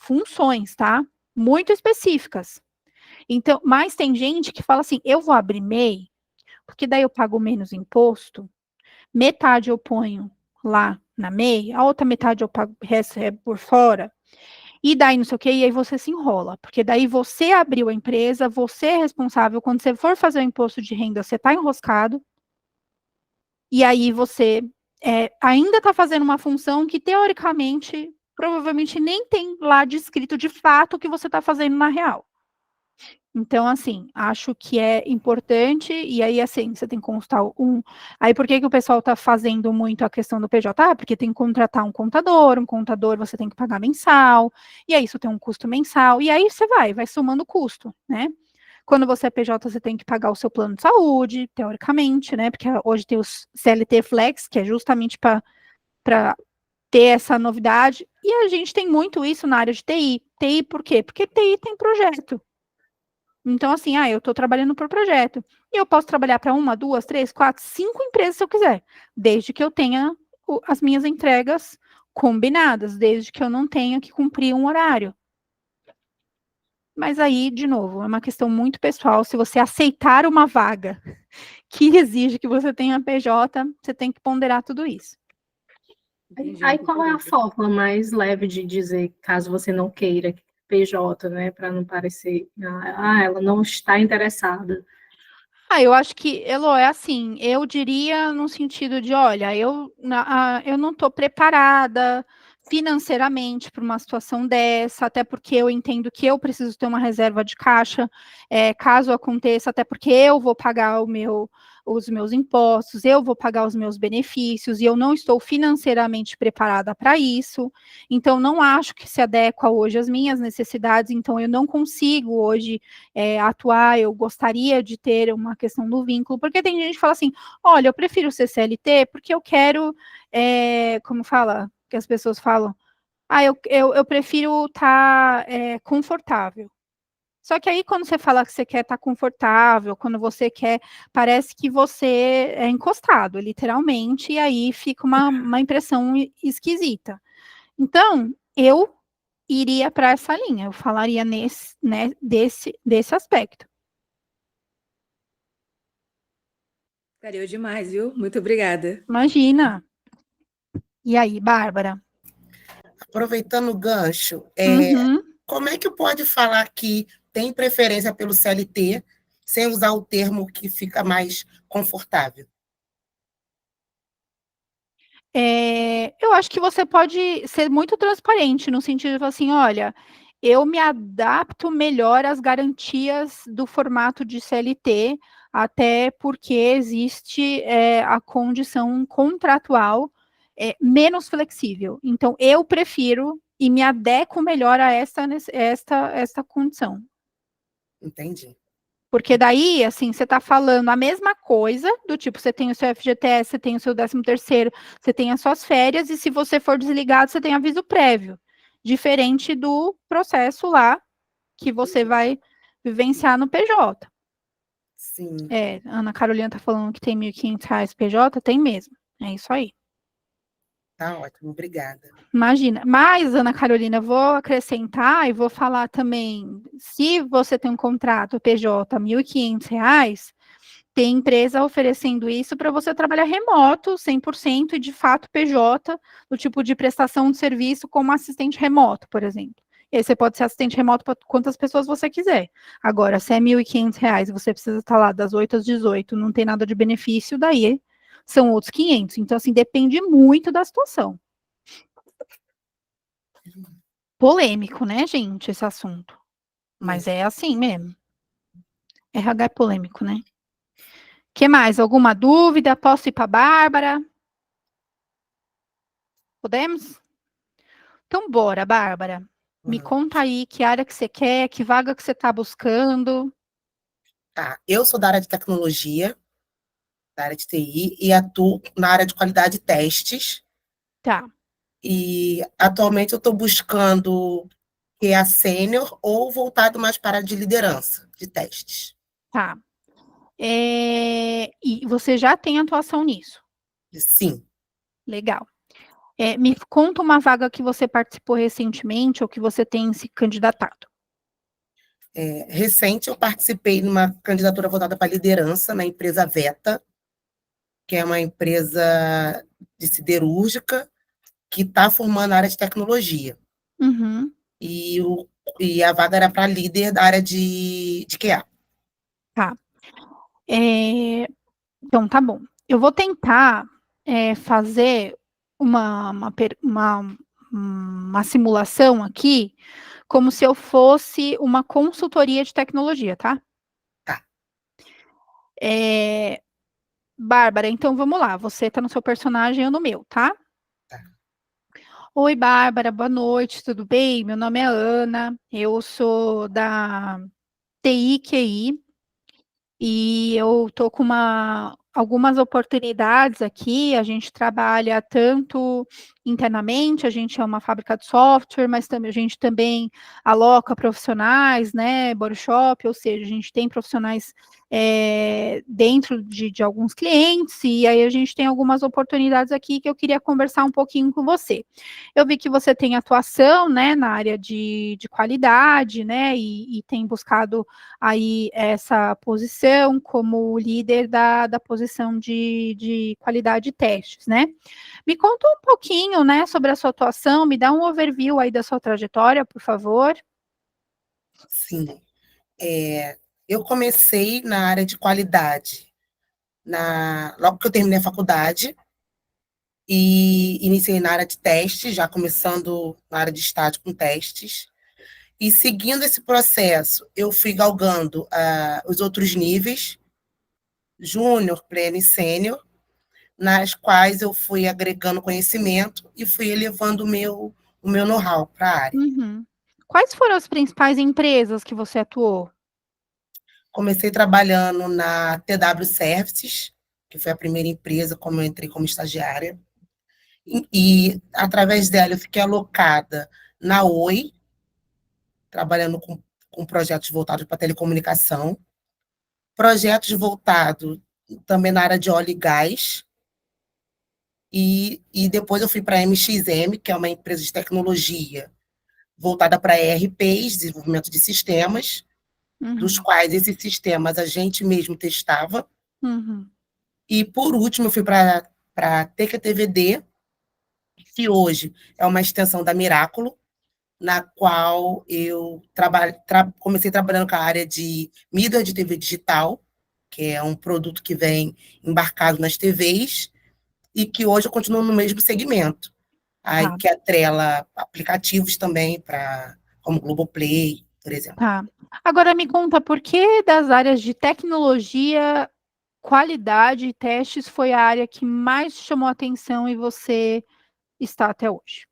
tá? Muito específicas. Então, mas tem gente que fala assim, eu vou abrir MEI, porque daí eu pago menos imposto, metade eu ponho lá na MEI, a outra metade eu pago, recebo por fora, e daí não sei o que, e aí você se enrola, porque daí você abriu a empresa, você é responsável, quando você for fazer o imposto de renda, você está enroscado, e aí você ainda está fazendo uma função que, teoricamente, provavelmente nem tem lá descrito de fato o que você está fazendo na real. Então, assim, acho que é importante, e aí, assim, você tem que consultar Aí, por que o pessoal está fazendo muito a questão do PJ? Ah, porque tem que contratar um contador você tem que pagar mensal, e aí isso tem um custo mensal, e aí você vai somando custo, né? Quando você é PJ, você tem que pagar o seu plano de saúde, teoricamente, né? Porque hoje tem os CLT Flex, que é justamente para ter essa novidade, e a gente tem muito isso na área de TI. TI por quê? Porque TI tem projeto. Então, assim, eu estou trabalhando por projeto. E eu posso trabalhar para 1, 2, 3, 4, 5 empresas se eu quiser, desde que eu tenha as minhas entregas combinadas, desde que eu não tenha que cumprir um horário. Mas aí, de novo, é uma questão muito pessoal. Se você aceitar uma vaga que exige que você tenha PJ, você tem que ponderar tudo isso. Entendi, Aí muito qual é a obrigada. forma mais leve de dizer, caso você não queira PJ, né, para não parecer, ela não está interessada. Eu acho que, Elo, é assim, eu diria no sentido de, olha, eu não estou preparada financeiramente para uma situação dessa, até porque eu entendo que eu preciso ter uma reserva de caixa, caso aconteça, até porque eu vou pagar os meus impostos, eu vou pagar os meus benefícios, e eu não estou financeiramente preparada para isso, então não acho que se adequa hoje às minhas necessidades, então eu não consigo hoje atuar, eu gostaria de ter uma questão do vínculo, porque tem gente que fala assim, olha, eu prefiro ser CLT porque eu quero, como fala, que as pessoas falam, eu prefiro estar confortável. Só que aí, quando você fala que você quer estar confortável, quando você quer, parece que você é encostado, literalmente, e aí fica uma impressão esquisita. Então, eu iria para essa linha, eu falaria desse aspecto. Clareou demais, viu? Muito obrigada. Imagina. E aí, Bárbara? Aproveitando o gancho, Uhum. como é que pode falar que tem preferência pelo CLT sem usar o termo que fica mais confortável? Eu acho que você pode ser muito transparente no sentido de assim, olha, eu me adapto melhor às garantias do formato de CLT, até porque existe a condição contratual menos flexível. Então, eu prefiro e me adequo melhor a esta condição. Entendi. Porque daí, assim, você está falando a mesma coisa, do tipo, você tem o seu FGTS, você tem o seu 13º, você tem as suas férias, e se você for desligado, você tem aviso prévio. Diferente do processo lá, que você vai vivenciar no PJ. Sim, Ana Carolina está falando que tem R$ 1.500 PJ, tem mesmo. É isso aí. tá ótimo, obrigada. Imagina. Mas, Ana Carolina, vou acrescentar e vou falar também, se você tem um contrato PJ R$ 1.500, tem empresa oferecendo isso para você trabalhar remoto, 100%, e de fato PJ, do tipo de prestação de serviço como assistente remoto, por exemplo. E você pode ser assistente remoto para quantas pessoas você quiser. Agora, se é R$ 1.500 e você precisa estar lá das 8 às 18, não tem nada de benefício, daí são outros 500. Então, assim, depende muito da situação. Polêmico, né, gente, esse assunto. Mas é assim mesmo. RH é polêmico, né? Que mais? Alguma dúvida? Posso ir para a Bárbara? Podemos? Então, bora, Bárbara. Me conta aí que área que você quer, que vaga que você está buscando. Tá. Eu sou da área de tecnologia, da área de TI, e atuo na área de qualidade de testes. Tá, E atualmente eu estou buscando QA sênior ou voltado mais para a área de liderança de testes. tá. E você já tem atuação nisso? Sim. Legal. Me conta uma vaga que você participou recentemente ou que você tem se candidatado. Recente, eu participei de uma candidatura voltada para liderança na empresa Veta, que é uma empresa de siderúrgica que está formando a área de tecnologia. Uhum. E a vaga era para líder da área de QA. Tá. Então, tá bom. Eu vou tentar fazer uma simulação aqui, como se eu fosse uma consultoria de tecnologia, tá? Tá. Bárbara, então vamos lá. Você tá no seu personagem, eu no meu, tá? Tá. Oi, Bárbara, boa noite, tudo bem? Meu nome é Ana, eu sou da TI QI e eu tô com algumas oportunidades aqui. A gente trabalha tanto internamente, a gente é uma fábrica de software, mas também a gente também aloca profissionais, né, body shop, ou seja, a gente tem profissionais dentro de alguns clientes, e aí a gente tem algumas oportunidades aqui que eu queria conversar um pouquinho com você. Eu vi que você tem atuação, né, na área de qualidade, né, e tem buscado aí essa posição como líder da posição de qualidade de testes, né? Me conta um pouquinho, né, sobre a sua atuação, me dá um overview aí da sua trajetória, por favor. Sim. Eu comecei na área de qualidade logo que eu terminei a faculdade e iniciei na área de testes, já começando na área de estágio com testes. E seguindo esse processo, eu fui galgando os outros níveis, júnior, pleno e sênior, nas quais eu fui agregando conhecimento e fui elevando o meu know-how para a área. Uhum. Quais foram as principais empresas que você atuou? Comecei trabalhando na TW Services, que foi a primeira empresa como eu entrei como estagiária, e através dela eu fiquei alocada na Oi, trabalhando com projetos voltados para telecomunicação, projetos voltados também na área de óleo e gás, e depois eu fui para a MXM, que é uma empresa de tecnologia voltada para ERPs, desenvolvimento de sistemas, dos quais esses sistemas a gente mesmo testava. Uhum. E, por último, eu fui para a TQTVD, que hoje é uma extensão da Miraculo, na qual eu comecei trabalhando com a área de mídia de TV digital, que é um produto que vem embarcado nas TVs, e que hoje eu continuo no mesmo segmento. Aí, Tá. que atrela aplicativos também, como Globoplay, por exemplo. Tá. Agora me conta, por que das áreas de tecnologia, qualidade e testes foi a área que mais chamou a atenção e você está até hoje?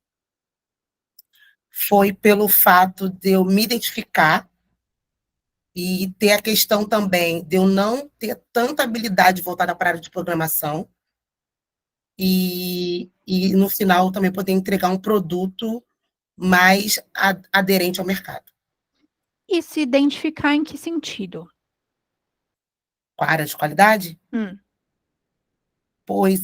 Foi pelo fato de eu me identificar e ter a questão também de eu não ter tanta habilidade voltada para a área de programação e no final também poder entregar um produto mais aderente ao mercado. E se identificar em que sentido? Com a área de qualidade, pois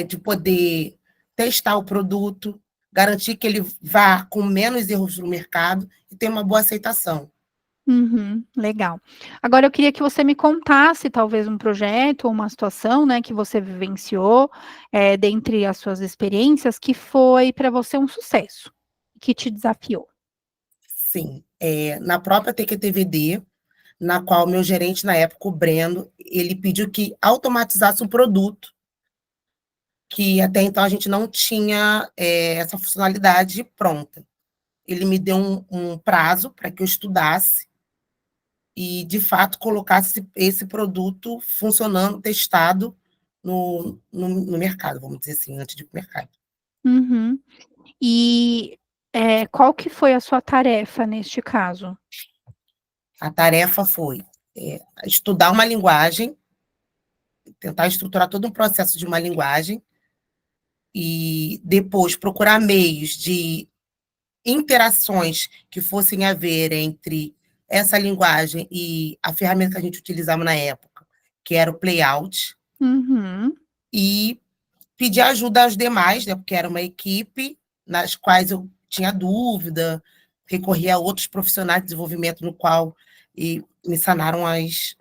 de poder testar o produto, garantir que ele vá com menos erros no mercado e ter uma boa aceitação. Legal. Agora eu queria que você me contasse talvez um projeto ou uma situação, né, que você vivenciou, dentre as suas experiências, que foi para você um sucesso, que te desafiou. Sim, na própria TQTVD, na qual meu gerente na época, o Breno, ele pediu que automatizasse um produto que até então a gente não tinha essa funcionalidade pronta. Ele me deu um prazo para que eu estudasse e, de fato, colocasse esse produto funcionando, testado no mercado, vamos dizer assim, antes de ir para o mercado. Uhum. E qual que foi a sua tarefa neste caso? A tarefa foi estudar uma linguagem, tentar estruturar todo um processo de uma linguagem e depois procurar meios de interações que fossem haver entre essa linguagem e a ferramenta que a gente utilizava na época, que era o Playout, Uhum. e pedir ajuda aos demais, né, porque era uma equipe nas quais eu tinha dúvida, recorria a outros profissionais de desenvolvimento no qual me sanaram as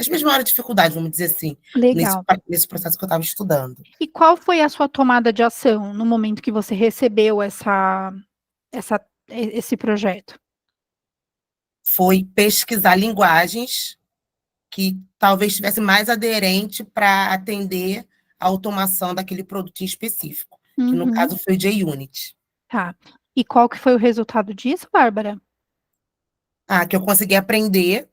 minhas maiores dificuldades, vamos dizer assim, Legal. nesse processo que eu estava estudando. E qual foi a sua tomada de ação no momento que você recebeu esse projeto? Foi pesquisar linguagens que talvez estivesse mais aderente para atender a automação daquele produto em específico, que no Uhum. caso foi o JUnit. Tá. E qual que foi o resultado disso, Bárbara? Que eu consegui aprender,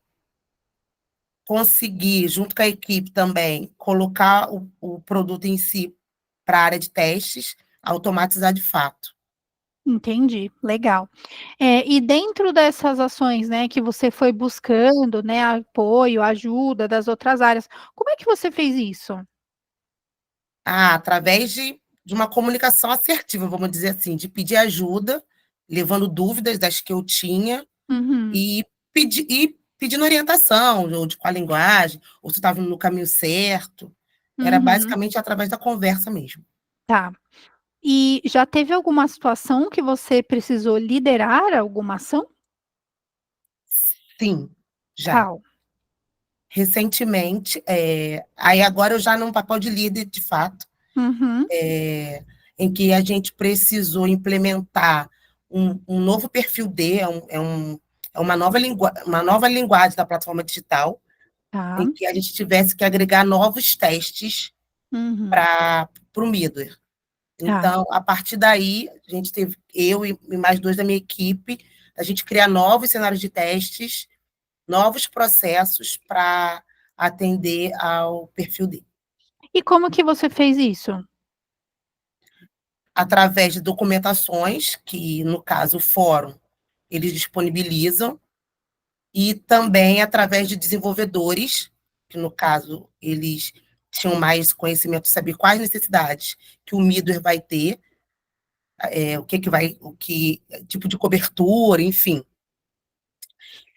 consegui, junto com a equipe também, colocar o produto em si para a área de testes, automatizar de fato. Entendi, legal. E dentro dessas ações, né, que você foi buscando, né, apoio, ajuda das outras áreas, como é que você fez isso? Através de uma comunicação assertiva, vamos dizer assim, de pedir ajuda, levando dúvidas das que eu tinha, Uhum, e pedindo orientação, ou de qual linguagem, ou se estava no caminho certo. Era uhum, basicamente através da conversa mesmo. tá. E já teve alguma situação que você precisou liderar alguma ação? Sim, já. Qual? Recentemente, aí agora eu já num papel de líder, de fato, Uhum, em que a gente precisou implementar um novo perfil D, é uma nova linguagem da plataforma digital, tá. em que a gente tivesse que agregar novos testes Uhum, para o middleware. tá. Então, a partir daí, a gente teve, eu e mais dois da minha equipe, a gente criar novos cenários de testes, novos processos para atender ao perfil dele. E como que você fez isso? Através de documentações, que, no caso, o fórum, eles disponibilizam, e também através de desenvolvedores, que, no caso, eles tinham mais conhecimento de saber quais necessidades que o middleware vai ter, o que tipo de cobertura, enfim.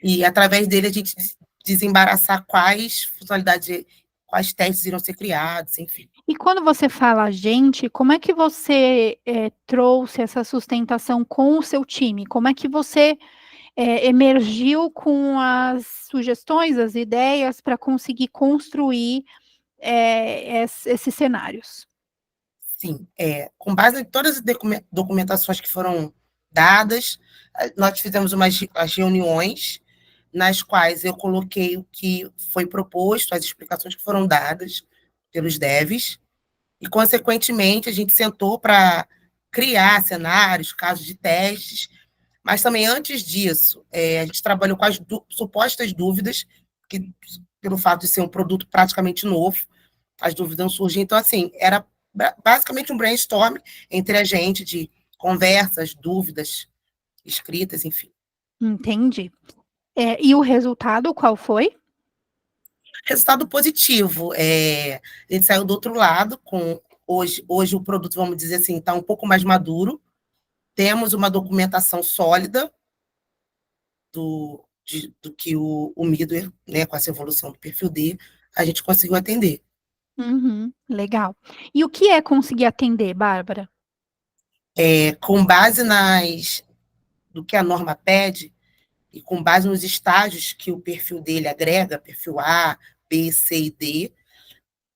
E através dele a gente desembaraçar quais funcionalidades, quais testes irão ser criados, enfim. E quando você fala gente, como é que você, trouxe essa sustentação com o seu time? Como é que você, emergiu com as sugestões, as ideias para conseguir construir, esses cenários? Sim, com base em todas as documentações que foram dadas, nós fizemos as reuniões nas quais eu coloquei o que foi proposto, as explicações que foram dadas pelos devs, e, consequentemente, a gente sentou para criar cenários, casos de testes, mas também, antes disso, a gente trabalhou com as supostas dúvidas, que, pelo fato de ser um produto praticamente novo, as dúvidas surgem. Então, assim, era basicamente um brainstorm entre a gente, de conversas, dúvidas, escritas, enfim. Entendi. E o resultado qual foi? Resultado positivo. A gente saiu do outro lado, hoje o produto, vamos dizer assim, está um pouco mais maduro, temos uma documentação sólida do que o middleware, né, com essa evolução do perfil D, a gente conseguiu atender. Uhum, legal. E o que é conseguir atender, Bárbara? Com base do que a norma pede, e com base nos estágios que o perfil dele agrega, perfil A, B, C e D,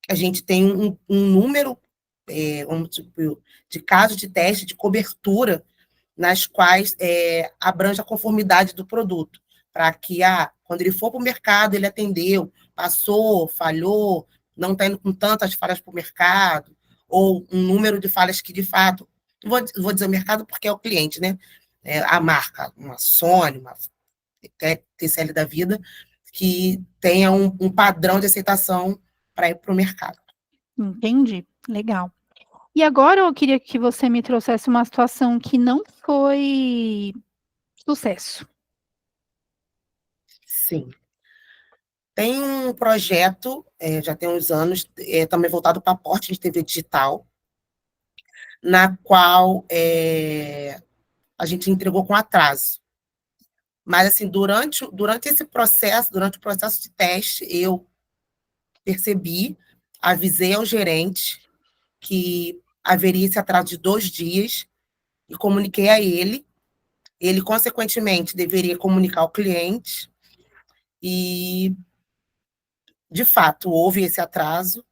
a gente tem um número de casos de teste de cobertura nas quais abrange a conformidade do produto, para que, quando ele for para o mercado, ele atendeu, passou, falhou, não está indo com tantas falhas para o mercado, ou um número de falhas que, de fato, vou dizer o mercado porque é o cliente, né? A marca, uma Sony, uma TCL da vida, que tenha um padrão de aceitação para ir para o mercado. Entendi, legal. E agora eu queria que você me trouxesse uma situação que não foi sucesso. Sim. Tem um projeto, já tem uns anos, também voltado para aporte de TV digital, na qual a gente entregou com atraso. Mas, assim, durante o processo de teste, eu percebi, avisei ao gerente que haveria esse atraso de 2 dias e comuniquei a ele. Ele, consequentemente, deveria comunicar ao cliente e, de fato, houve esse atraso.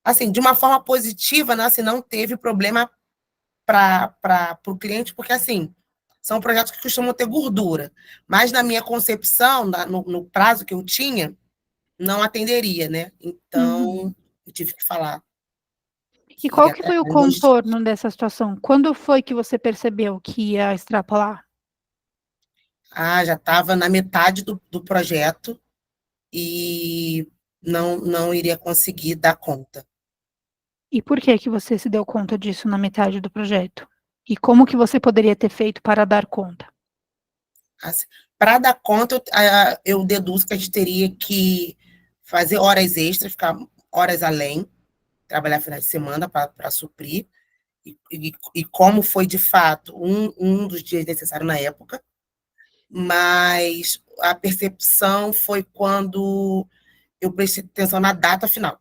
Assim, de uma forma positiva, né? Assim, não teve problema para o cliente, porque, assim, são projetos que costumam ter gordura. Mas, na minha concepção, no prazo que eu tinha, não atenderia, né? Então, eu tive que falar. E Que qual que até foi o 2 dias. contorno dessa situação? Quando foi que você percebeu que ia extrapolar? Já estava na metade do projeto e não iria conseguir dar conta. E por que que você se deu conta disso na metade do projeto? E como que você poderia ter feito para dar conta? Assim, para dar conta, eu deduzo que a gente teria que fazer horas extras, ficar horas além, trabalhar finais de semana para suprir, e como foi, de fato, um dos dias necessários na época, mas a percepção foi quando eu prestei atenção na data final.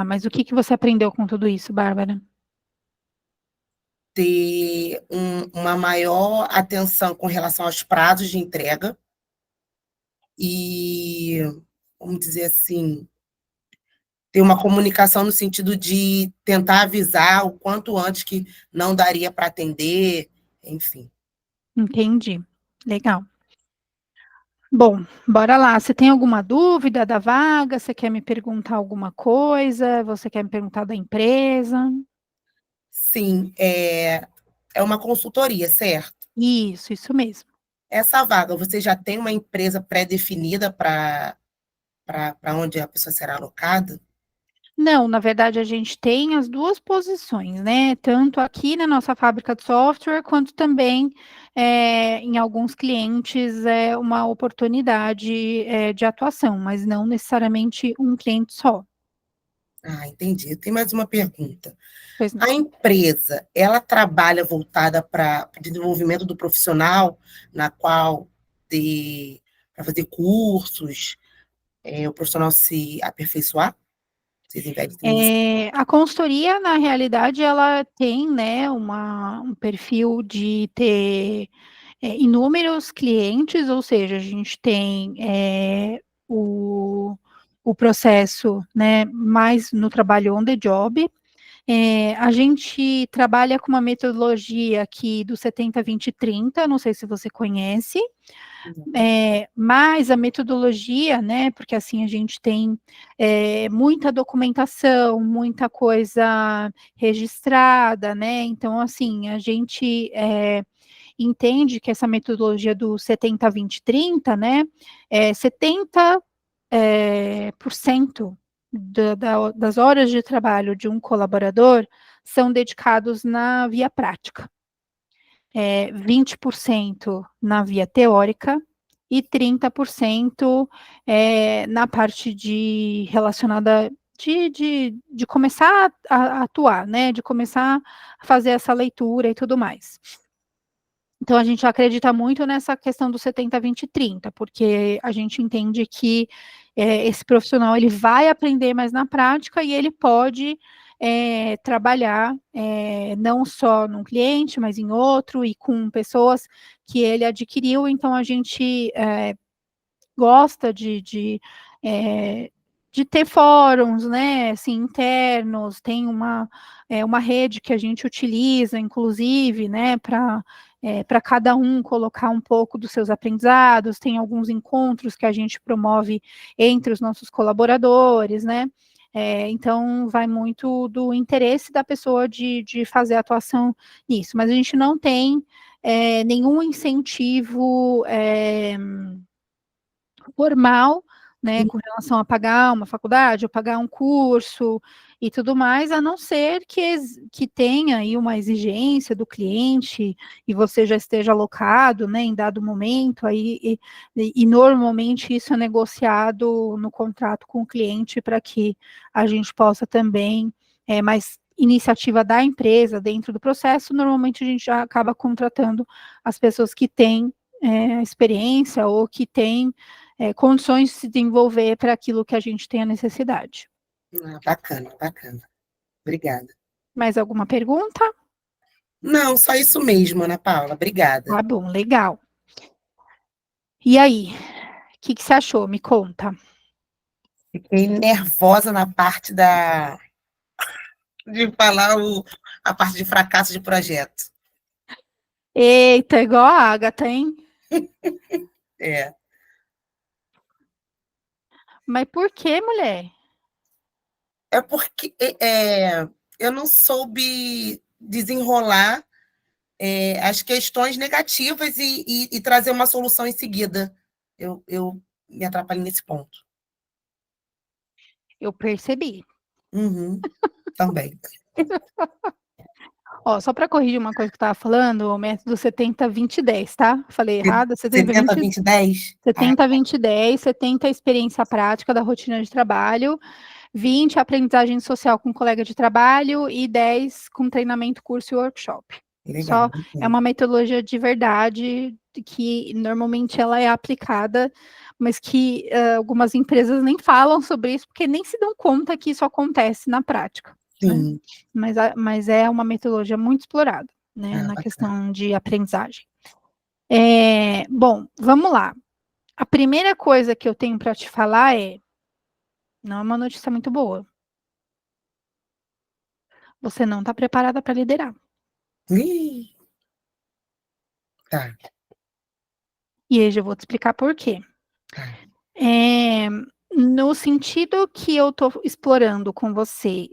Mas o que que você aprendeu com tudo isso, Bárbara? Ter uma maior atenção com relação aos prazos de entrega e, vamos dizer assim, ter uma comunicação no sentido de tentar avisar o quanto antes que não daria para atender, enfim. Entendi. Legal. Bom, bora lá. Você tem alguma dúvida da vaga? Você quer me perguntar alguma coisa? Você quer me perguntar da empresa? Sim, é uma consultoria, certo? Isso mesmo. Essa vaga, você já tem uma empresa pré-definida para onde a pessoa será alocada? Não, na verdade, a gente tem as duas posições, né? Tanto aqui na nossa fábrica de software, quanto também em alguns clientes é uma oportunidade de atuação, mas não necessariamente um cliente só. Entendi. Tem mais uma pergunta. Pois não. A empresa, ela trabalha voltada para o desenvolvimento do profissional, na qual para fazer cursos, o profissional se aperfeiçoar? Vocês investem nisso? A consultoria, na realidade, ela tem, né, um perfil de ter inúmeros clientes, ou seja, a gente tem o processo, né, mais no trabalho on the job. A gente trabalha com uma metodologia aqui do 70-20-30, não sei se você conhece, mas a metodologia, né, porque assim a gente tem muita documentação, muita coisa registrada, né, então assim, a gente entende que essa metodologia do 70-20-30, né, 70% das horas de trabalho de um colaborador são dedicados na via prática, 20% na via teórica e 30% na parte relacionada de começar a atuar, né, de começar a fazer essa leitura e tudo mais. Então, a gente acredita muito nessa questão do 70-20-30, porque a gente entende que esse profissional ele vai aprender mais na prática e ele pode trabalhar não só num cliente, mas em outro e com pessoas que ele adquiriu. Então, a gente gosta de de ter fóruns, né, assim, internos, tem uma rede que a gente utiliza, inclusive, né, para cada um colocar um pouco dos seus aprendizados, tem alguns encontros que a gente promove entre os nossos colaboradores, né, então vai muito do interesse da pessoa de fazer atuação nisso, mas a gente não tem nenhum incentivo formal, né, com relação a pagar uma faculdade, ou pagar um curso e tudo mais, a não ser que tenha aí uma exigência do cliente e você já esteja alocado, né, em dado momento, aí, e normalmente isso é negociado no contrato com o cliente para que a gente possa também, mais iniciativa da empresa dentro do processo, normalmente a gente já acaba contratando as pessoas que têm experiência ou que têm condições de se desenvolver para aquilo que a gente tem a necessidade. Bacana, bacana. Obrigada. Mais alguma pergunta? Não, só isso mesmo, Ana Paula. Obrigada. Tá bom, legal. E aí, o que você achou? Me conta. Fiquei nervosa na parte de falar a parte de fracasso de projeto. Eita, igual a Agatha, hein? É. Mas por que, mulher? É porque eu não soube desenrolar as questões negativas e trazer uma solução em seguida. Eu me atrapalhei nesse ponto. Eu percebi. Uhum, também. Ó, só para corrigir uma coisa que eu estava falando, o método 70-20-10, tá? Falei errado, 70, 20, 10? 70-20-10, 70 experiência prática da rotina de trabalho, 20 aprendizagem social com colega de trabalho e 10 com treinamento, curso e workshop. Legal. Só é uma metodologia de verdade que normalmente ela é aplicada, mas que algumas empresas nem falam sobre isso, porque nem se dão conta que isso acontece na prática. Sim. Né? Mas é uma metodologia muito explorada, né, na Bacana. questão de aprendizagem. Bom, vamos lá. A primeira coisa que eu tenho para te falar não é uma notícia muito boa. Você não está preparada para liderar. Ih. Tá. E aí eu vou te explicar por quê. No sentido que eu estou explorando com você,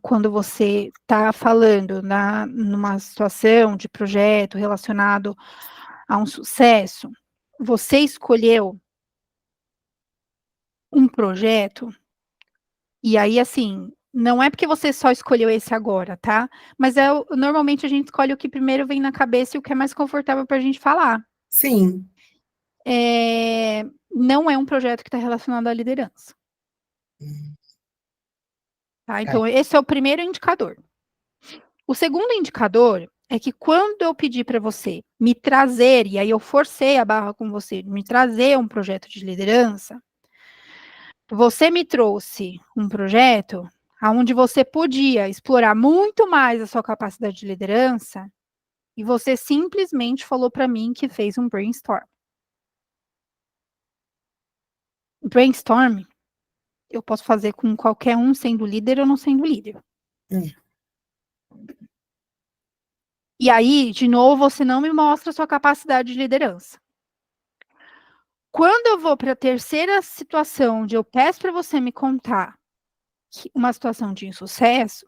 quando você está falando numa situação de projeto relacionado a um sucesso, você escolheu um projeto, e aí, assim, não é porque você só escolheu esse agora, tá? Mas normalmente a gente escolhe o que primeiro vem na cabeça e o que é mais confortável para a gente falar. Sim. Não é um projeto que está relacionado à liderança. Tá? Então, esse é o primeiro indicador. O segundo indicador é que quando eu pedi para você me trazer, e aí eu forcei a barra com você, me trazer um projeto de liderança, você me trouxe um projeto onde você podia explorar muito mais a sua capacidade de liderança, e você simplesmente falou para mim que fez um brainstorm. Brainstorm, eu posso fazer com qualquer um sendo líder ou não sendo líder. E aí, de novo, você não me mostra a sua capacidade de liderança. Quando eu vou para a terceira situação, onde eu peço para você me contar uma situação de insucesso,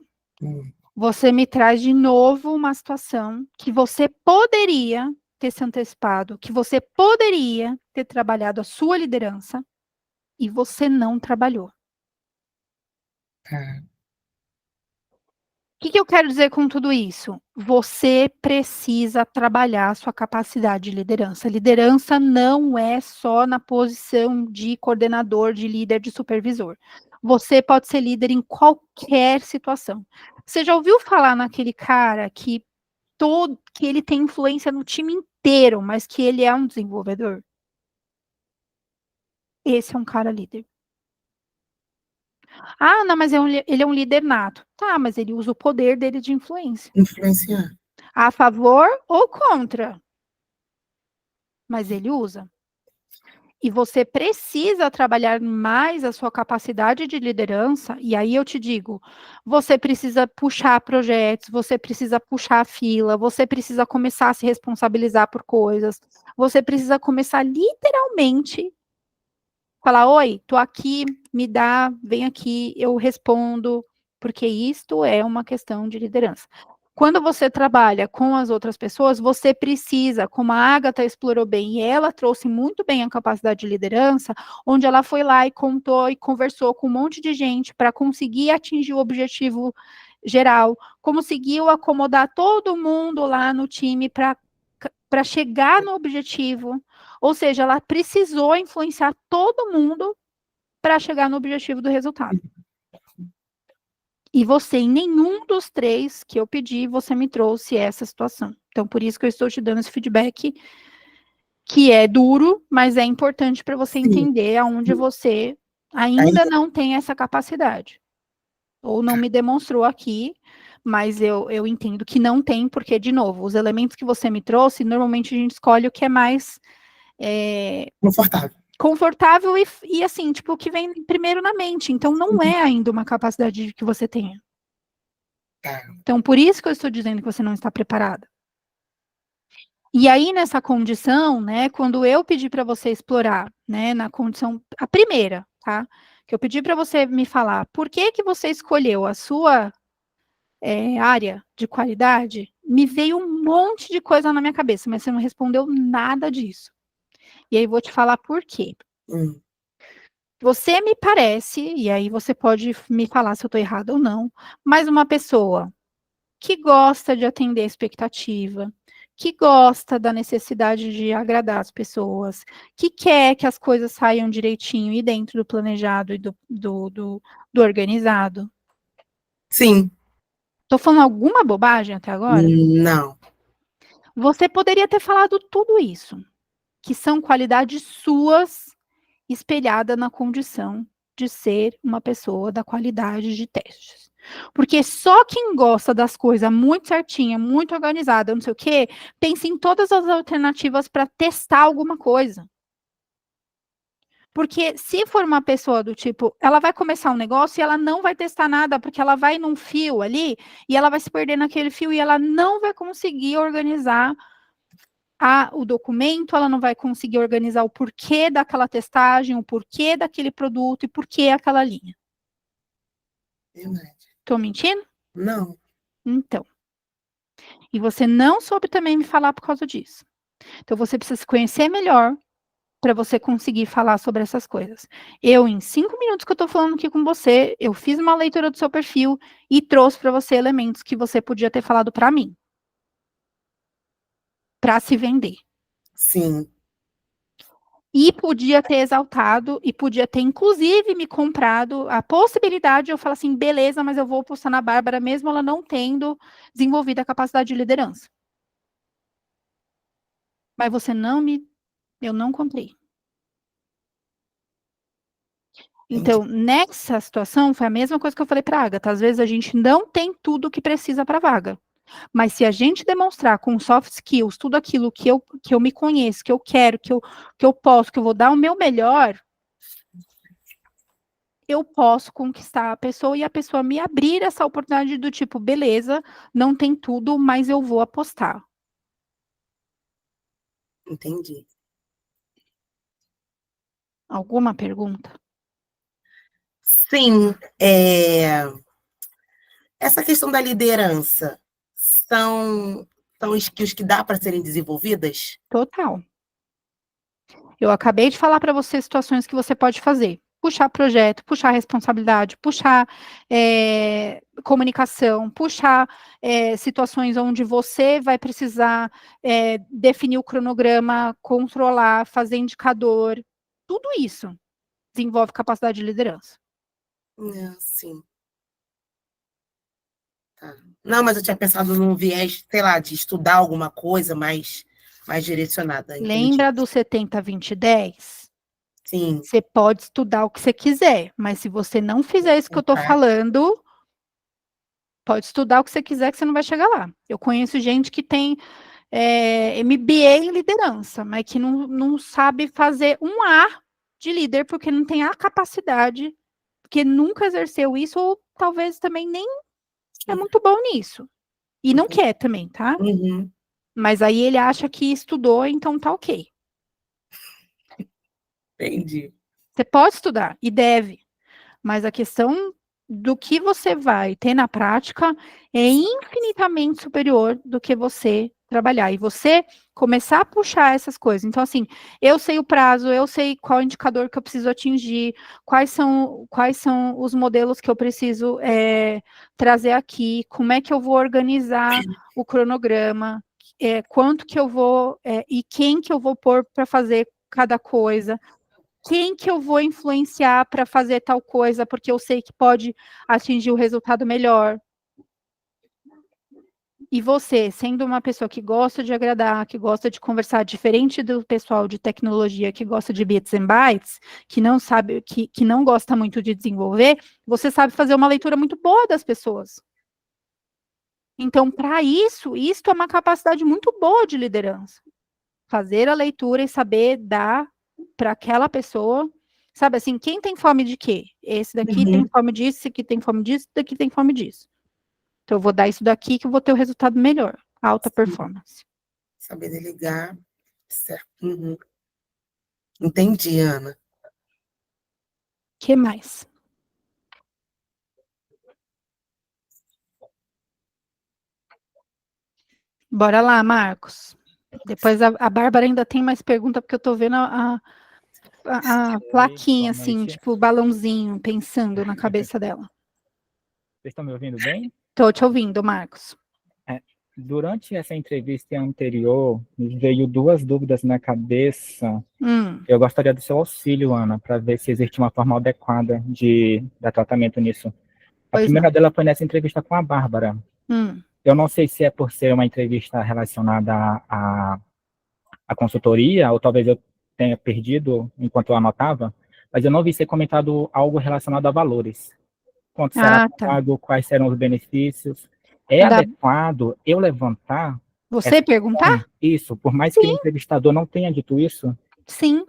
você me traz de novo uma situação que você poderia ter se antecipado, que você poderia ter trabalhado a sua liderança e você não trabalhou. O que eu quero dizer com tudo isso? Você precisa trabalhar a sua capacidade de liderança. Liderança não é só na posição de coordenador, de líder, de supervisor. Você pode ser líder em qualquer situação. Você já ouviu falar naquele cara que ele tem influência no time inteiro, mas que ele é um desenvolvedor? Esse é um cara líder. Ah, não, mas ele é um líder nato. Tá, mas ele usa o poder dele de influência. Influenciar. A favor ou contra? Mas ele usa. e você precisa trabalhar mais a sua capacidade de liderança, e aí eu te digo, você precisa puxar projetos, você precisa puxar a fila, você precisa começar a se responsabilizar por coisas, você precisa começar literalmente falar, oi, tô aqui, me dá, vem aqui, eu respondo, porque isto é uma questão de liderança. Quando você trabalha com as outras pessoas, você precisa, como a Agatha explorou bem, e ela trouxe muito bem a capacidade de liderança, onde ela foi lá e contou e conversou com um monte de gente para conseguir atingir o objetivo geral, conseguiu acomodar todo mundo lá no time para chegar no objetivo, ou seja, ela precisou influenciar todo mundo para chegar no objetivo do resultado. E você, em nenhum dos 3 que eu pedi, você me trouxe essa situação. Então, por isso que eu estou te dando esse feedback, que é duro, mas é importante para você Sim. entender aonde você ainda não tem essa capacidade. Ou não me demonstrou aqui, mas eu entendo que não tem, porque, de novo, os elementos que você me trouxe, normalmente a gente escolhe o que é mais confortável e assim, tipo, o que vem primeiro na mente. Então, não é ainda uma capacidade que você tenha. Então, por isso que eu estou dizendo que você não está preparada. E aí, nessa condição, né, quando eu pedi para você explorar, né, na condição, a primeira, tá? Que eu pedi para você me falar, por que que você escolheu a sua área de qualidade, me veio um monte de coisa na minha cabeça, mas você não respondeu nada disso. E aí, vou te falar por quê. Você me parece, e aí você pode me falar se eu estou errada ou não, mas uma pessoa que gosta de atender a expectativa, que gosta da necessidade de agradar as pessoas, que quer que as coisas saiam direitinho e dentro do planejado e do organizado. Sim. Estou falando alguma bobagem até agora? Não. Você poderia ter falado tudo isso, que são qualidades suas espelhada na condição de ser uma pessoa da qualidade de testes. Porque só quem gosta das coisas muito certinha, muito organizada, não sei o quê, pensa em todas as alternativas para testar alguma coisa. Porque se for uma pessoa do tipo, ela vai começar um negócio e ela não vai testar nada, porque ela vai num fio ali e ela vai se perder naquele fio e ela não vai conseguir organizar o documento, ela não vai conseguir organizar o porquê daquela testagem, o porquê daquele produto e porquê aquela linha. Verdade. Estou mentindo? Não. Então. E você não soube também me falar por causa disso. Então, você precisa se conhecer melhor para você conseguir falar sobre essas coisas. Eu, em 5 minutos que eu estou falando aqui com você, eu fiz uma leitura do seu perfil e trouxe para você elementos que você podia ter falado para mim. Para se vender. Sim. E podia ter exaltado, e podia ter, inclusive, me comprado a possibilidade de eu falar assim, beleza, mas eu vou postar na Bárbara, mesmo ela não tendo desenvolvido a capacidade de liderança. Mas você eu não comprei. Então, nessa situação, foi a mesma coisa que eu falei para a Agatha. Às vezes a gente não tem tudo o que precisa para a vaga. Mas se a gente demonstrar com soft skills tudo aquilo que eu me conheço, que eu quero, que eu posso, que eu vou dar o meu melhor, eu posso conquistar a pessoa e a pessoa me abrir essa oportunidade do tipo, beleza, não tem tudo, mas eu vou apostar. Entendi. Alguma pergunta? Sim. Essa questão da liderança são skills que dá para serem desenvolvidas? Total. Eu acabei de falar para você situações que você pode fazer. Puxar projeto, puxar responsabilidade, puxar comunicação, puxar situações onde você vai precisar definir o cronograma, controlar, fazer indicador. Tudo isso desenvolve capacidade de liderança. Sim. Tá. Não, mas eu tinha pensado num viés, sei lá, de estudar alguma coisa mais direcionada. Lembra do 70-20-10? Sim. Você pode estudar o que você quiser, mas se você não fizer isso que eu estou falando, pode estudar o que você quiser que você não vai chegar lá. Eu conheço gente que tem MBA em liderança, mas que não sabe fazer um A de líder, porque não tem a capacidade, porque nunca exerceu isso, ou talvez também nem é muito bom nisso. E não quer também, tá? Uhum. Mas aí ele acha que estudou, então tá ok. Entendi. Você pode estudar, e deve, mas a questão do que você vai ter na prática é infinitamente superior do que você trabalhar. E você começar a puxar essas coisas. Então, assim, eu sei o prazo, eu sei qual indicador que eu preciso atingir, quais são os modelos que eu preciso trazer aqui, como é que eu vou organizar o cronograma, quanto que eu vou e quem que eu vou pôr para fazer cada coisa. Quem que eu vou influenciar para fazer tal coisa, porque eu sei que pode atingir o resultado melhor. E você, sendo uma pessoa que gosta de agradar, que gosta de conversar, diferente do pessoal de tecnologia que gosta de bits and bytes, que não sabe, que não gosta muito de desenvolver, você sabe fazer uma leitura muito boa das pessoas. Então, para isso é uma capacidade muito boa de liderança. Fazer a leitura e saber dar para aquela pessoa. Sabe assim, quem tem fome de quê? Esse daqui tem fome disso, esse aqui tem fome disso, esse daqui tem fome disso. Então, eu vou dar isso daqui que eu vou ter o resultado melhor. Alta performance. Saber delegar. Certo. Entendi, Ana. O que mais? Bora lá, Marcos. Depois a Bárbara ainda tem mais pergunta, porque eu tô vendo a plaquinha, assim, tipo, balãozinho, pensando na cabeça dela. Vocês estão me ouvindo bem? Tô te ouvindo, Marcos. Durante essa entrevista anterior, me veio duas dúvidas na cabeça. Eu gostaria do seu auxílio, Ana, para ver se existe uma forma adequada de dar tratamento nisso. A primeira dela foi nessa entrevista com a Bárbara. Eu não sei se é por ser uma entrevista relacionada à consultoria, ou talvez eu tenha perdido enquanto eu anotava, mas eu não vi ser comentado algo relacionado a valores. Quanto será pago, quais serão os benefícios. É adequado eu levantar... Você perguntar? Isso, por mais que o entrevistador não tenha dito isso? Sim.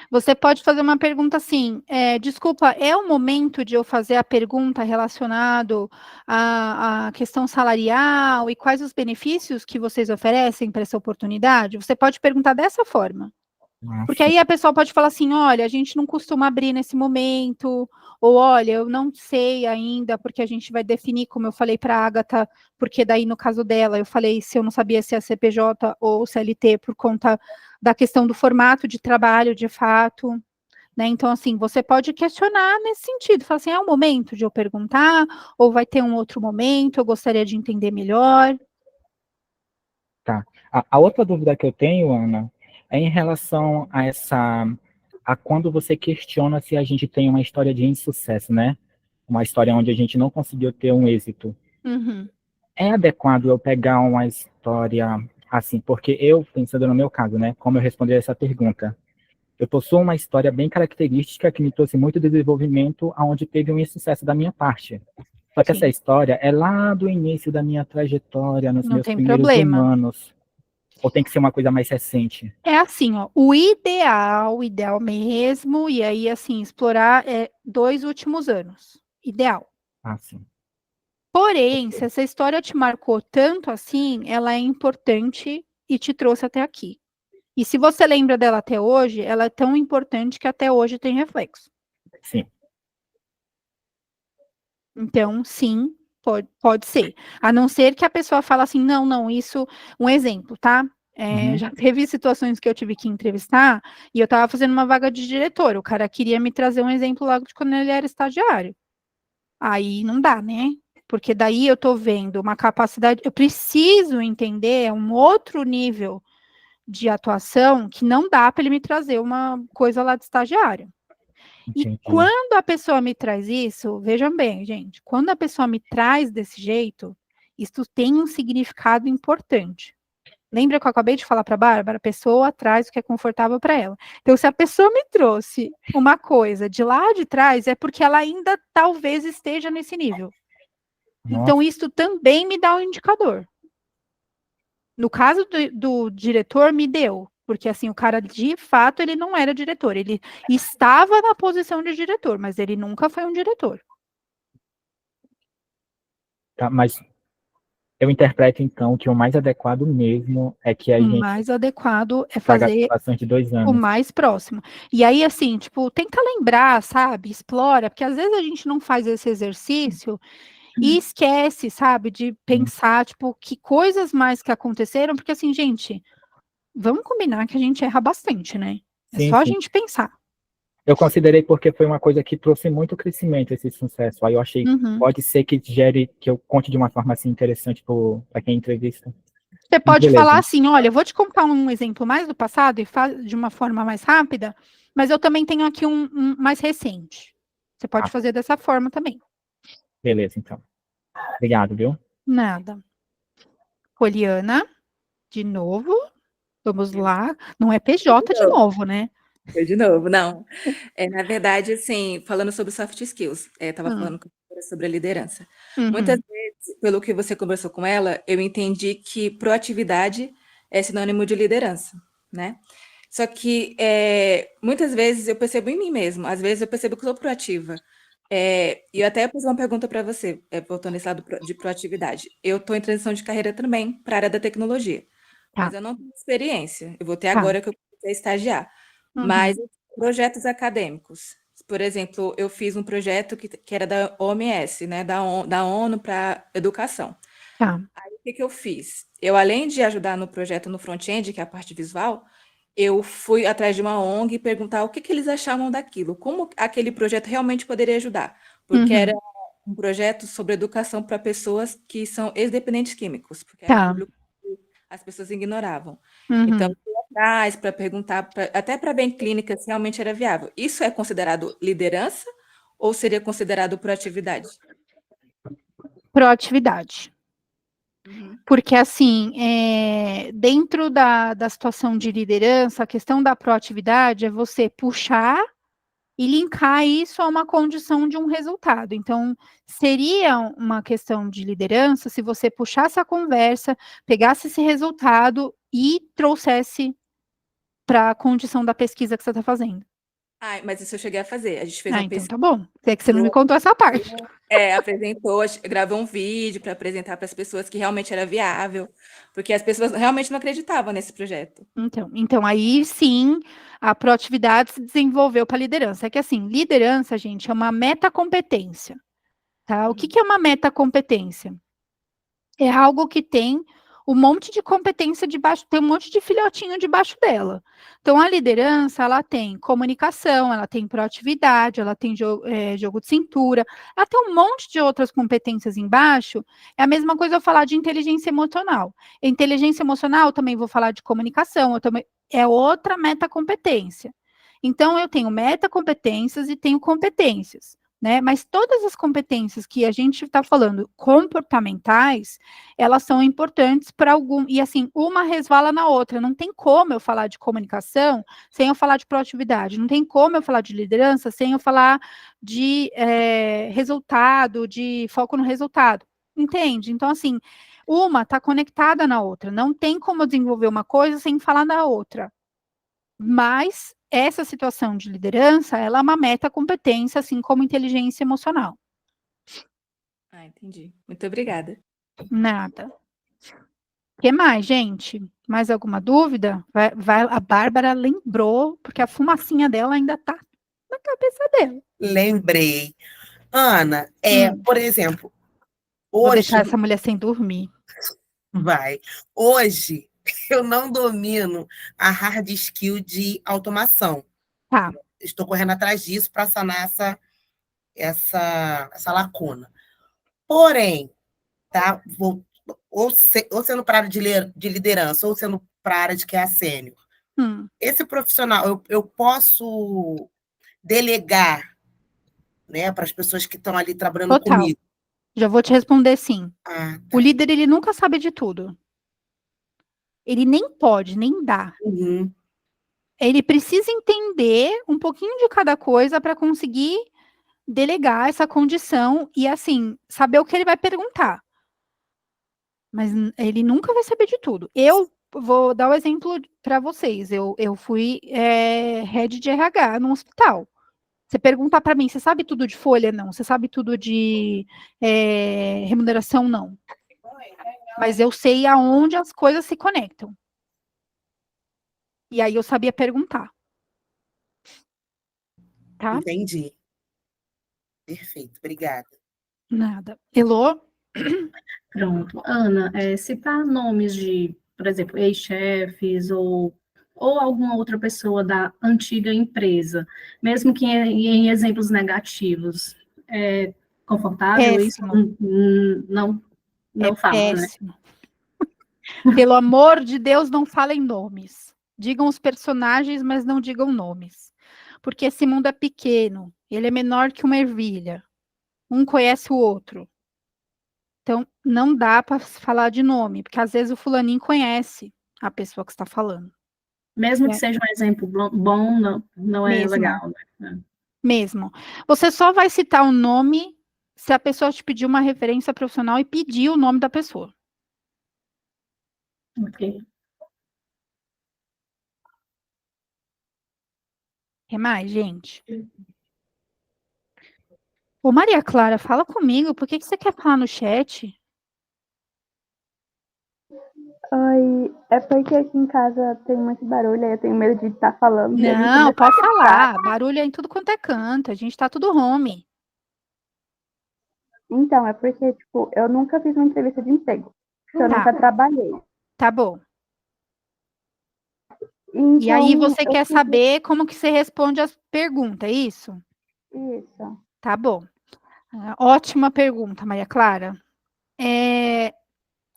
Você pode fazer uma pergunta assim, desculpa, é o momento de eu fazer a pergunta relacionado à questão salarial e quais os benefícios que vocês oferecem para essa oportunidade? Você pode perguntar dessa forma. Porque aí a pessoa pode falar assim, olha, a gente não costuma abrir nesse momento, ou olha, eu não sei ainda, porque a gente vai definir, como eu falei para a Agatha, porque daí no caso dela, eu falei se eu não sabia se é CPJ ou CLT por conta da questão do formato de trabalho, de fato, né? Então, assim, você pode questionar nesse sentido, falar assim, é o momento de eu perguntar, ou vai ter um outro momento, eu gostaria de entender melhor. Tá. A outra dúvida que eu tenho, Ana, é em relação a quando você questiona se a gente tem uma história de insucesso, né? Uma história onde a gente não conseguiu ter um êxito. É adequado eu pegar uma história assim, porque eu, pensando no meu caso, né, como eu respondi essa pergunta, eu possuo uma história bem característica que me trouxe muito desenvolvimento, aonde teve um insucesso da minha parte. Só que essa história é lá do início da minha trajetória, nos meus primeiros anos. Ou tem que ser uma coisa mais recente? É assim, ó, o ideal mesmo, e aí, assim, explorar 2 últimos anos. Ideal. Sim. Porém, se essa história te marcou tanto assim, ela é importante e te trouxe até aqui. E se você lembra dela até hoje, ela é tão importante que até hoje tem reflexo. Sim. Então, sim, pode ser. A não ser que a pessoa fale assim, não, isso... Um exemplo, tá? Já teve situações que eu tive que entrevistar e eu estava fazendo uma vaga de diretor. O cara queria me trazer um exemplo logo de quando ele era estagiário. Aí não dá, né? Porque daí eu tô vendo uma capacidade... Eu preciso entender um outro nível de atuação que não dá para ele me trazer uma coisa lá de estagiário. E quando a pessoa me traz isso, vejam bem, gente, quando a pessoa me traz desse jeito, isso tem um significado importante. Lembra que eu acabei de falar para a Bárbara? A pessoa traz o que é confortável para ela. Então, se a pessoa me trouxe uma coisa de lá de trás, é porque ela ainda talvez esteja nesse nível. Então, isso também me dá um indicador. No caso do diretor, me deu, porque assim, o cara, de fato, ele não era diretor, ele estava na posição de diretor, mas ele nunca foi um diretor. Tá? Mas eu interpreto, então, que o mais adequado mesmo é que a O gente mais adequado é paga a fazer participação de 2 o anos. mais próximo. E aí, assim, tipo, tenta lembrar, sabe? Explora, porque às vezes a gente não faz esse exercício e esquece, sabe, de pensar, tipo, que coisas mais que aconteceram, porque assim, gente, vamos combinar que a gente erra bastante, né? É Sim, só a sim. gente pensar. Eu considerei porque foi uma coisa que trouxe muito crescimento, esse sucesso. Aí eu achei, Uhum. pode ser que gere, que eu conte de uma forma assim interessante para quem entrevista. Você Mas pode beleza. falar assim, olha, eu vou te contar um exemplo mais do passado e de uma forma mais rápida, mas eu também tenho aqui um mais recente. Você pode Ah, fazer dessa forma também. beleza, então. Obrigado, viu? Nada. Poliana, de novo. Vamos lá. Não é PJ de novo, né? Eu de novo, não. Na verdade, assim, falando sobre soft skills, estava Hum. falando com a professora sobre a liderança. Uhum. Muitas vezes, pelo que você conversou com ela, eu entendi que proatividade é sinônimo de liderança, né? Só que muitas vezes eu percebo em mim mesmo, às vezes eu percebo que eu sou proativa. E eu até ia fazer uma pergunta para você, voltando nesse lado de proatividade. Eu estou em transição de carreira também para a área da tecnologia, Tá, mas eu não tenho experiência. Eu vou ter tá. agora que eu comecei a estagiar. Mas Uhum. projetos acadêmicos. Por exemplo, eu fiz um projeto que era da OMS, né, da ONU para educação. Tá. Aí, o que eu fiz? Eu, além de ajudar no projeto no front-end, que é a parte visual, eu fui atrás de uma ONG e perguntar o que eles achavam daquilo, como aquele projeto realmente poderia ajudar, porque era Uhum. um projeto sobre educação para pessoas que são ex-dependentes químicos, porque era um Tá. público que as pessoas ignoravam. Então, Uhum. eu fui atrás para perguntar, até para bem clínica, se realmente era viável. Isso é considerado liderança ou seria considerado proatividade? Proatividade. Uhum. Porque, assim, dentro da situação de liderança, a questão da proatividade é você puxar e linkar isso a uma condição de um resultado. Então, seria uma questão de liderança se você puxasse a conversa, pegasse esse resultado e trouxesse para a condição da pesquisa que você está fazendo. Ai, mas isso eu cheguei a fazer. A gente fez Ah, uma então pesquisa. tá bom. É que você não me contou essa parte. Apresentou, gravou um vídeo para apresentar para as pessoas que realmente era viável, porque as pessoas realmente não acreditavam nesse projeto. Então, aí sim, a proatividade se desenvolveu para liderança. É que assim, liderança, gente, é uma metacompetência, tá? O que é uma metacompetência? É algo que tem um monte de competência debaixo, tem um monte de filhotinho debaixo dela. Então, a liderança, ela tem comunicação, ela tem proatividade, ela tem jogo de cintura, ela tem um monte de outras competências embaixo. É a mesma coisa eu falar de inteligência emocional. Inteligência emocional, eu também vou falar de comunicação, é outra metacompetência. Então, eu tenho metacompetências e tenho competências. Né? Mas todas as competências que a gente está falando comportamentais, elas são importantes para algum. E assim, uma resvala na outra. Não tem como eu falar de comunicação sem eu falar de proatividade. Não tem como eu falar de liderança sem eu falar de resultado, de foco no resultado. Entende? Então, assim, uma está conectada na outra. Não tem como eu desenvolver uma coisa sem falar da outra. Mas essa situação de liderança, ela é uma metacompetência, assim como inteligência emocional. Ah, entendi. Muito obrigada. Nada. O que mais, gente? Mais alguma dúvida? A Bárbara lembrou, porque a fumacinha dela ainda está na cabeça dela. Lembrei. Ana, por exemplo, Vou hoje deixar essa mulher sem dormir. vai. Hoje eu não domino a hard skill de automação. Tá. Estou correndo atrás disso para sanar essa lacuna. Porém, tá? Ou sendo para a área de liderança, ou sendo para a área de que é a sênior. Esse profissional, eu posso delegar, né, para as pessoas que estão ali trabalhando Total. comigo. Já vou te responder sim. Ah, O líder, ele nunca sabe de tudo. Ele nem pode, nem dá. uhum. Ele precisa entender um pouquinho de cada coisa para conseguir delegar essa condição e, assim, saber o que ele vai perguntar. mas ele nunca vai saber de tudo. Eu vou dar o exemplo para vocês. Eu fui head de RH no hospital. Você pergunta para mim, você sabe tudo de folha? Não. Você sabe tudo de remuneração? Não. Mas eu sei aonde as coisas se conectam. E aí eu sabia perguntar. Tá? Entendi. Perfeito, obrigada. Nada. Elô? Pronto. Ana, citar nomes de, por exemplo, ex-chefes ou alguma outra pessoa da antiga empresa, mesmo que em exemplos negativos. É confortável isso? Péssimo. Não, É não fala, né? péssimo. Pelo amor de Deus, não falem nomes. Digam os personagens, mas não digam nomes. Porque esse mundo é pequeno. Ele é menor que uma ervilha. Um conhece o outro. Então, não dá para falar de nome, porque às vezes o fulaninho conhece a pessoa que está falando. Mesmo que É. seja um exemplo bom, não é Mesmo, legal, né? mesmo. Você só vai citar o nome se a pessoa te pedir uma referência profissional e pedir o nome da pessoa. Ok. Quer mais, gente? Ô, Maria Clara, fala comigo. Por que você quer falar no chat? Oi, é porque aqui em casa tem muito barulho, aí eu tenho medo de estar falando e alguém Não, começar a pode gritar. falar. Barulho é em tudo quanto é canto. A gente tá tudo home. Então, é porque, tipo, eu nunca fiz uma entrevista de emprego, porque eu Tá, nunca trabalhei. tá bom. E aí Então, você eu quer queria saber como que você responde as perguntas, é isso? isso. Tá bom. Ótima pergunta, Maria Clara.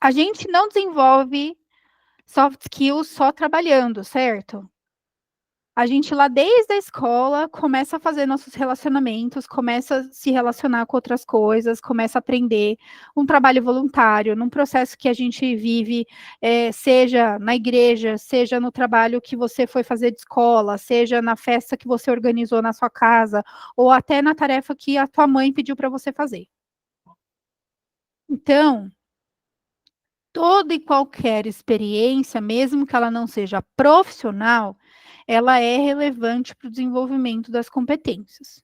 A gente não desenvolve soft skills só trabalhando, certo? A gente lá desde a escola começa a fazer nossos relacionamentos, começa a se relacionar com outras coisas, começa a aprender um trabalho voluntário, num processo que a gente vive, seja na igreja, seja no trabalho que você foi fazer de escola, seja na festa que você organizou na sua casa, ou até na tarefa que a tua mãe pediu para você fazer. Então, toda e qualquer experiência, mesmo que ela não seja profissional, ela é relevante para o desenvolvimento das competências.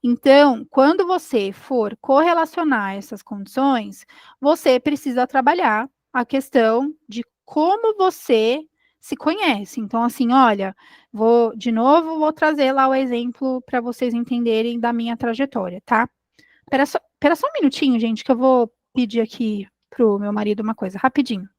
Então, quando você for correlacionar essas condições, você precisa trabalhar a questão de como você se conhece. Então, assim, olha, vou trazer lá o exemplo para vocês entenderem da minha trajetória, tá? Espera só um minutinho, gente, que eu vou pedir aqui pro meu marido uma coisa, rapidinho.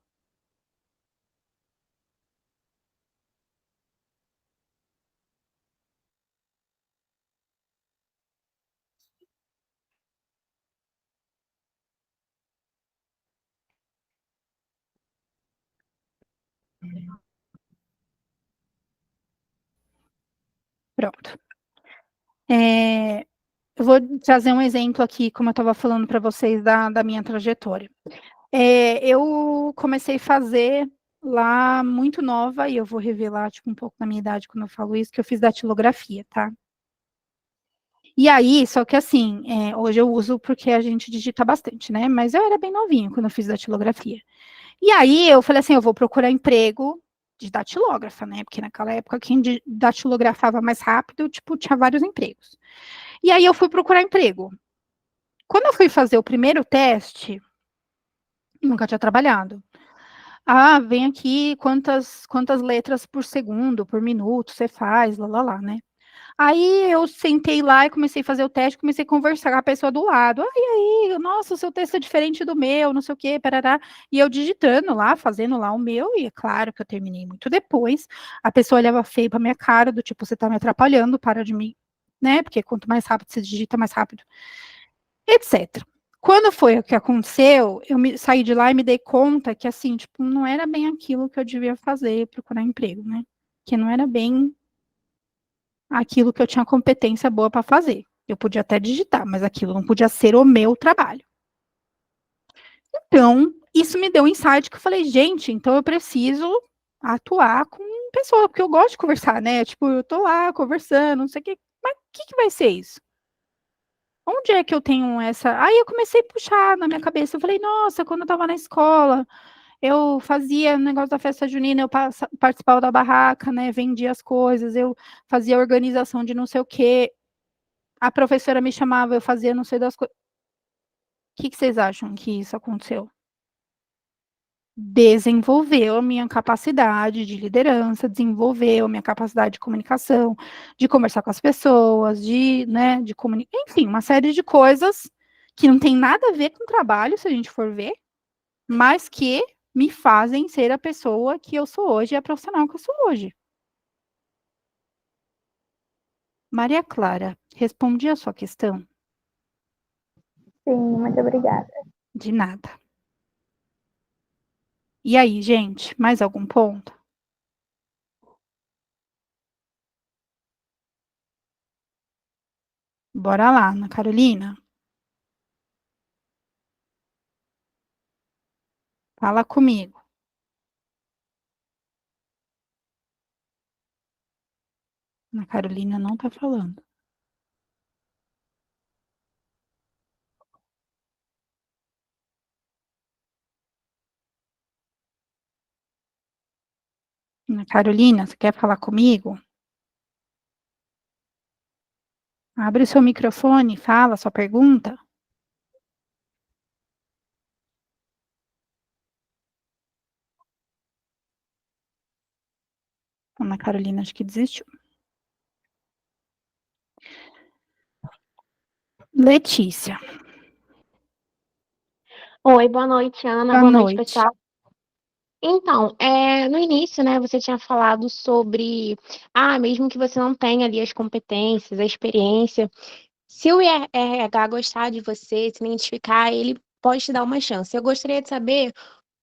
Pronto. Eu vou trazer um exemplo aqui, como eu estava falando para vocês, da minha trajetória. Eu comecei a fazer lá muito nova, e eu vou revelar tipo, um pouco da minha idade quando eu falo isso, que eu fiz datilografia, tá? E aí, só que assim, hoje eu uso porque a gente digita bastante, né? Mas eu era bem novinha quando eu fiz datilografia. E aí eu falei assim, eu vou procurar emprego de datilógrafa, né? Porque naquela época quem datilografava mais rápido, tipo, tinha vários empregos. E aí eu fui procurar emprego. Quando eu fui fazer o primeiro teste, nunca tinha trabalhado. Ah, vem aqui quantas letras por segundo, por minuto você faz, lá, né? Aí eu sentei lá e comecei a fazer o teste, comecei a conversar com a pessoa do lado. Aí, nossa, o seu texto é diferente do meu, não sei o quê, parará. E eu digitando lá, fazendo lá o meu, e é claro que eu terminei muito depois. A pessoa olhava feio pra minha cara, do tipo, você tá me atrapalhando, para de mim, né? Porque quanto mais rápido você digita, mais rápido, etc. Quando foi o que aconteceu, saí de lá e me dei conta que, assim, tipo, não era bem aquilo que eu devia fazer, procurar emprego, né? Que não era bem aquilo que eu tinha competência boa para fazer. Eu podia até digitar, mas aquilo não podia ser o meu trabalho. Então, isso me deu um insight que eu falei, gente, então eu preciso atuar com pessoa, porque eu gosto de conversar, né? Tipo, eu tô lá conversando, não sei o que, mas o que vai ser isso? Onde é que eu tenho essa? Aí eu comecei a puxar na minha cabeça. Eu falei, nossa, quando eu estava na escola, eu fazia o negócio da festa junina, eu participava da barraca, né? Vendia as coisas, eu fazia organização de não sei o quê. A professora me chamava, eu fazia não sei das coisas. O que vocês acham que isso aconteceu? Desenvolveu a minha capacidade de liderança, desenvolveu a minha capacidade de comunicação, de conversar com as pessoas, né, de comunicar, enfim, uma série de coisas que não tem nada a ver com trabalho, se a gente for ver, mas que me fazem ser a pessoa que eu sou hoje e a profissional que eu sou hoje. Maria Clara, respondi a sua questão? Sim, muito obrigada. De nada. E aí, gente, mais algum ponto? Bora lá, Ana Carolina. Fala comigo. Ana Carolina não tá falando. Ana Carolina, você quer falar comigo? Abre o seu microfone, fala sua pergunta. Ana Carolina, acho que desistiu. Letícia. Oi, boa noite, Ana. Boa Boa noite, noite. pessoal. Então, no início, né, você tinha falado sobre, mesmo que você não tenha ali as competências, a experiência, se o RH gostar de você, se identificar, ele pode te dar uma chance. Eu gostaria de saber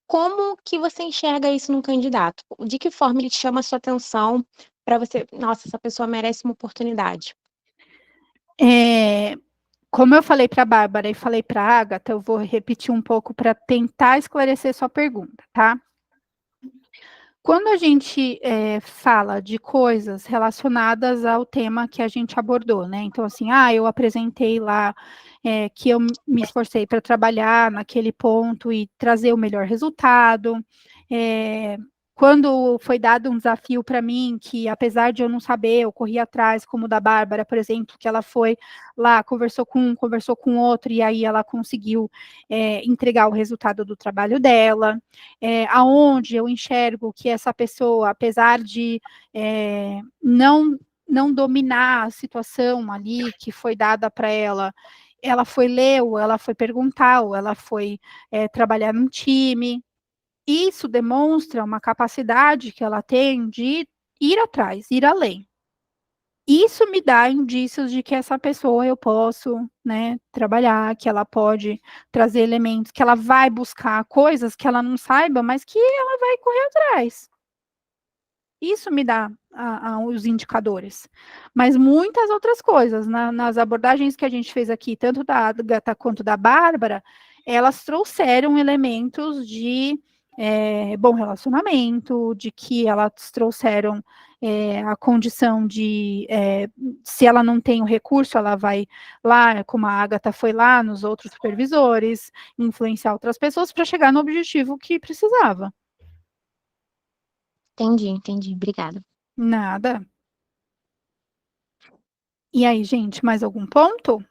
como que você enxerga isso num candidato? De que forma ele te chama a sua atenção para você, nossa, essa pessoa merece uma oportunidade. Como eu falei para a Bárbara e falei para a Agatha, eu vou repetir um pouco para tentar esclarecer sua pergunta, tá? Quando a gente fala de coisas relacionadas ao tema que a gente abordou, né? Então, assim, eu apresentei lá que eu me esforcei para trabalhar naquele ponto e trazer o melhor resultado. Quando foi dado um desafio para mim, que apesar de eu não saber, eu corri atrás, como o da Bárbara, por exemplo, que ela foi lá, conversou com um, conversou com outro, e aí ela conseguiu entregar o resultado do trabalho dela. Aonde eu enxergo que essa pessoa, apesar de não dominar a situação ali que foi dada para ela foi ler, ou ela foi perguntar, ou ela foi trabalhar num time. Isso demonstra uma capacidade que ela tem de ir atrás, ir além. Isso me dá indícios de que essa pessoa eu posso, né, trabalhar, que ela pode trazer elementos, que ela vai buscar coisas que ela não saiba, mas que ela vai correr atrás. Isso me dá os indicadores. Mas muitas outras coisas, nas abordagens que a gente fez aqui, tanto da Agatha quanto da Bárbara, elas trouxeram elementos de bom relacionamento, de que elas trouxeram a condição de, se ela não tem o recurso, ela vai lá, como a Agatha foi lá, nos outros supervisores, influenciar outras pessoas para chegar no objetivo que precisava. Entendi. Obrigada. Nada. E aí, gente, mais algum ponto?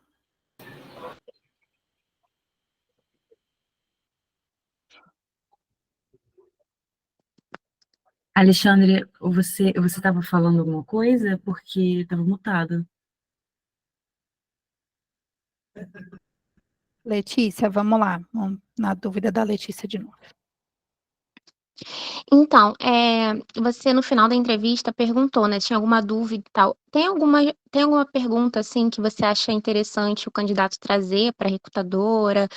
Alexandre, você estava falando alguma coisa? Porque estava mutado. Letícia, vamos lá. Vamos na dúvida da Letícia de novo. Então, você no final da entrevista perguntou, né, tinha alguma dúvida e tal. Tem alguma pergunta, assim, que você acha interessante o candidato trazer para a recrutadora?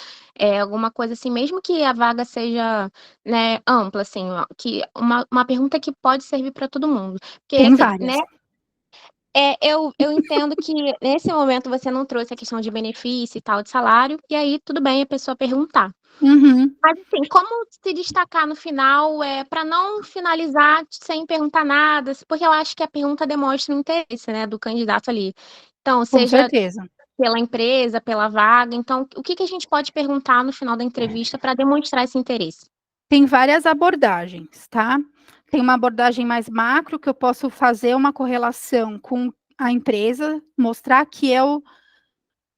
Alguma coisa assim, mesmo que a vaga seja, né, ampla, assim, que uma pergunta que pode servir para todo mundo. Porque, Tem assim, várias. né, eu entendo que nesse momento você não trouxe a questão de benefício e tal, de salário, e aí tudo bem a pessoa perguntar. Uhum. Mas assim, como se destacar no final, para não finalizar sem perguntar nada, porque eu acho que a pergunta demonstra o interesse, né, do candidato ali. Então, Com seja certeza. pela empresa, pela vaga. Então, o que a gente pode perguntar no final da entrevista para demonstrar esse interesse? Tem várias abordagens, tá? Tem uma abordagem mais macro, que eu posso fazer uma correlação com a empresa, mostrar que eu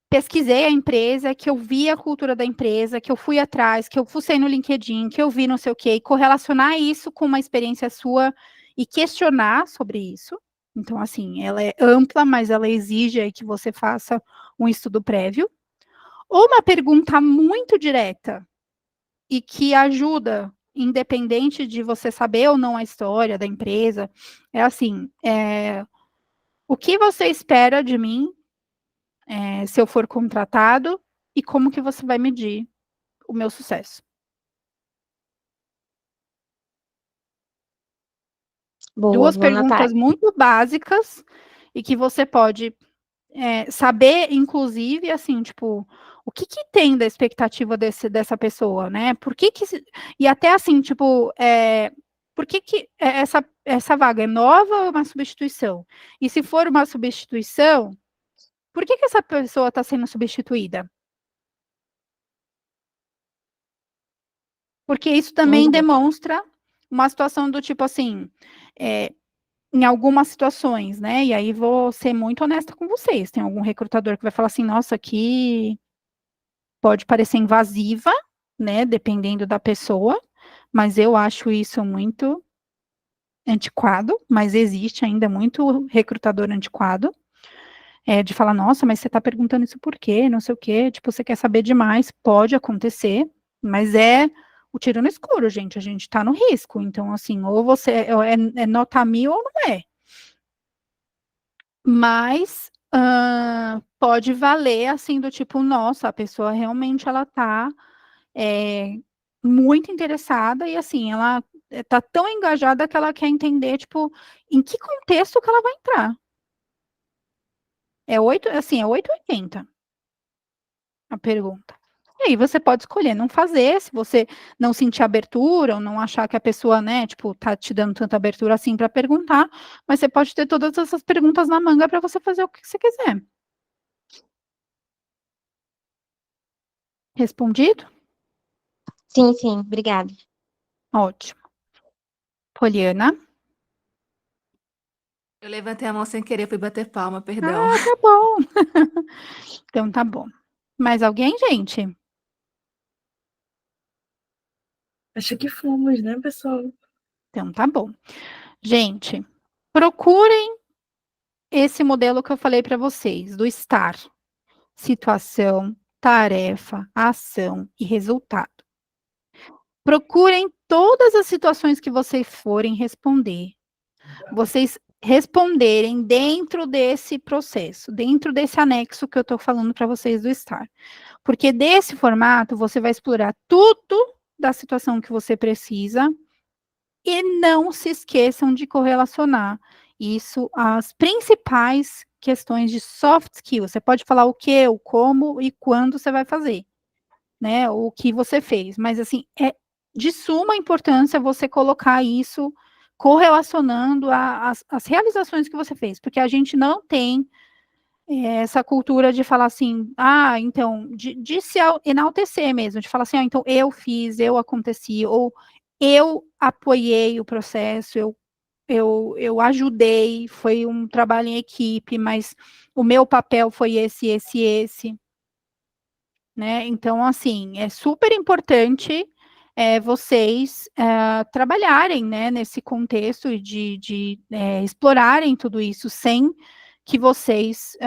pesquisei a empresa, que eu vi a cultura da empresa, que eu fui atrás, que eu fucei no LinkedIn, que eu vi não sei o quê, e correlacionar isso com uma experiência sua e questionar sobre isso. Então, assim, ela é ampla, mas ela exige aí que você faça um estudo prévio. Ou uma pergunta muito direta e que ajuda, independente de você saber ou não a história da empresa, é assim, o que você espera de mim se eu for contratado, e como que você vai medir o meu sucesso. Boa, Duas vou anotar. perguntas muito básicas e que você pode saber, inclusive, assim, tipo, o que tem da expectativa dessa pessoa, né? Por que e até assim, tipo, por que essa vaga é nova ou é uma substituição? E se for uma substituição, por que essa pessoa está sendo substituída? Porque isso também demonstra uma situação do tipo assim, em algumas situações, né? E aí vou ser muito honesta com vocês. Tem algum recrutador que vai falar assim, nossa, aqui pode parecer invasiva, né? Dependendo da pessoa, mas eu acho isso muito antiquado, mas existe ainda muito recrutador antiquado. De falar, nossa, mas você está perguntando isso por quê? Não sei o quê, tipo, você quer saber demais, pode acontecer, mas é o tiro no escuro, gente, a gente está no risco, então, assim, ou você é nota 1000 ou não é. Mas pode valer, assim, do tipo, nossa, a pessoa realmente, ela está muito interessada e, assim, ela está tão engajada que ela quer entender, tipo, em que contexto que ela vai entrar. É 880 a pergunta. E aí você pode escolher não fazer, se você não sentir abertura ou não achar que a pessoa, né, tipo, tá te dando tanta abertura assim para perguntar, mas você pode ter todas essas perguntas na manga para você fazer o que você quiser. Respondido? Sim, sim, obrigada. Ótimo. Poliana? Eu levantei a mão sem querer, fui bater palma, perdão. Ah, tá bom. Então tá bom. Mais alguém, gente? Acho que fomos, né, pessoal? Então tá bom. Gente, procurem esse modelo que eu falei para vocês, do STAR. Situação, tarefa, ação e resultado. Procurem todas as situações que vocês forem responder. Vocês responderem dentro desse processo, dentro desse anexo que eu estou falando para vocês do STAR. Porque desse formato, você vai explorar tudo da situação que você precisa e não se esqueçam de correlacionar isso às principais questões de soft skills. Você pode falar o que, o como e quando você vai fazer, né? O que você fez, mas assim, é de suma importância você colocar isso correlacionando as realizações que você fez, porque a gente não tem essa cultura de falar assim, então, de se enaltecer mesmo, de falar assim, então eu fiz, eu aconteci, ou eu apoiei o processo, eu ajudei, foi um trabalho em equipe, mas o meu papel foi esse, né? Então, assim, é super importante vocês trabalharem, né, nesse contexto de explorarem tudo isso sem que vocês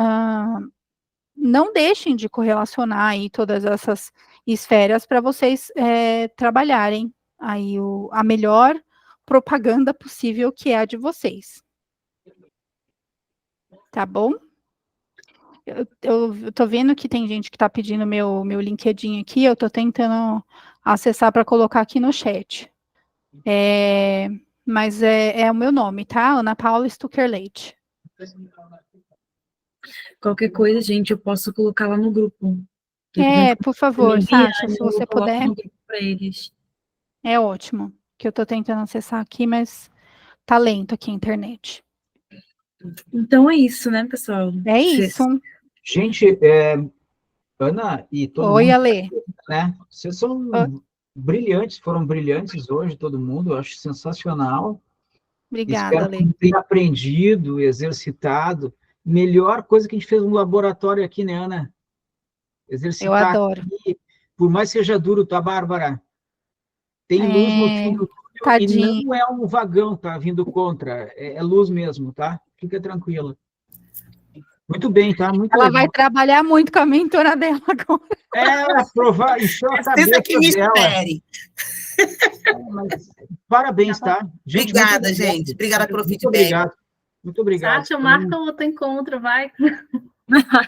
não deixem de correlacionar aí todas essas esferas para vocês trabalharem aí a melhor propaganda possível que é a de vocês. Tá bom? Eu tô vendo que tem gente que tá pedindo meu LinkedIn aqui, eu tô tentando acessar para colocar aqui no chat. Mas é o meu nome, tá? Ana Paula Stucker Leite. Qualquer coisa, gente, eu posso colocar lá no grupo. Por favor, Sátia, se você eu coloco puder. no grupo para eles. É ótimo, que eu tô tentando acessar aqui, mas tá lento aqui a internet. Então é isso, né, pessoal? É isso. Gente, Ana e todo Oi, mundo, Ale. né? Vocês são brilhantes, foram brilhantes hoje, todo mundo, eu acho sensacional. Obrigada, Espero Ale. que tenha aprendido, exercitado. Melhor coisa que a gente fez no laboratório aqui, né, Ana? Eu Exercitar adoro. aqui, por mais que seja duro, tá, Bárbara? Tem luz no fim do túnel e Tadinho. não é um vagão, tá vindo contra, é luz mesmo, tá? Fica tranquila. Muito bem, tá? Muito Ela legal. vai trabalhar muito com a mentora dela agora. Provar, encheu a Precisa que me cabeça dela. espere. Mas, parabéns, tá? Gente, Obrigada, muito gente. Obrigada pelo muito feedback. obrigado. Muito obrigado. Sátia, marca outro encontro, vai.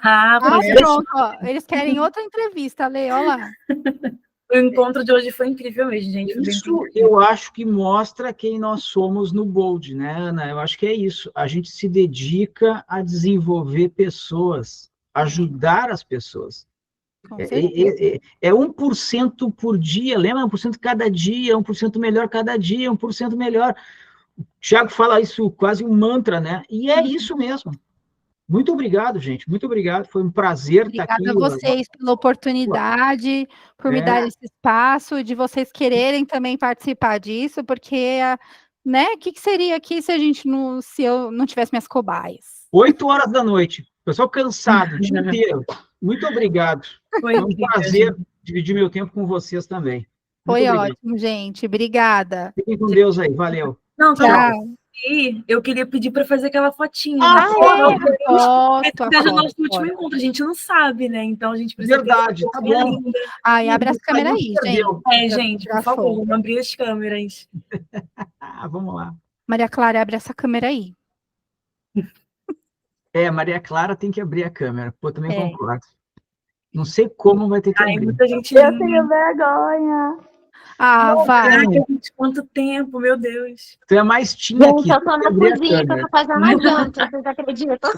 Ah, Pois é. pronto, ó. Eles querem outra entrevista, Ale, olha lá. O encontro de hoje foi incrível mesmo, gente. Foi bem Isso produtivo. eu acho que mostra quem nós somos no Bold, né, Ana? Eu acho que é isso. A gente se dedica a desenvolver pessoas, ajudar as pessoas. Com certeza. É 1% por dia, lembra? 1% cada dia, 1% melhor cada dia, 1% melhor. O Thiago fala isso quase um mantra, né? E é isso mesmo. Muito obrigado, gente. Muito obrigado. Foi um prazer estar aqui. Obrigada a vocês pela oportunidade, por me dar esse espaço, de vocês quererem também participar disso, porque, né, o que seria aqui se eu não tivesse minhas cobaias? 8 horas da noite. Pessoal cansado o dia inteiro. Muito obrigado. Foi um prazer dividir meu tempo com vocês também. Muito Foi obrigado. ótimo, gente. Obrigada. Fiquem com Deus aí. Valeu. Não, Tchau. E eu queria pedir para fazer aquela fotinha, Ah, né? foto, Seja o nosso foto. último encontro, a gente não sabe, né? Então a gente precisa Verdade, ter uma tá fotinha bom. linda. Ai, abre as câmeras aí, gente. Perdeu. Gente, por favor, vamos abrir as câmeras. Vamos lá. Maria Clara, abre essa câmera aí. Maria Clara tem que abrir a câmera. Pô, também É. concordo. Não sei como vai ter que abrir. Muita gente Eu tenho vergonha. Ah, vai. Caraca, gente, quanto tempo, meu Deus. Tu é mais tinha Gente, aqui. eu tô na cozinha, que eu tô fazendo a janta, vocês acreditam?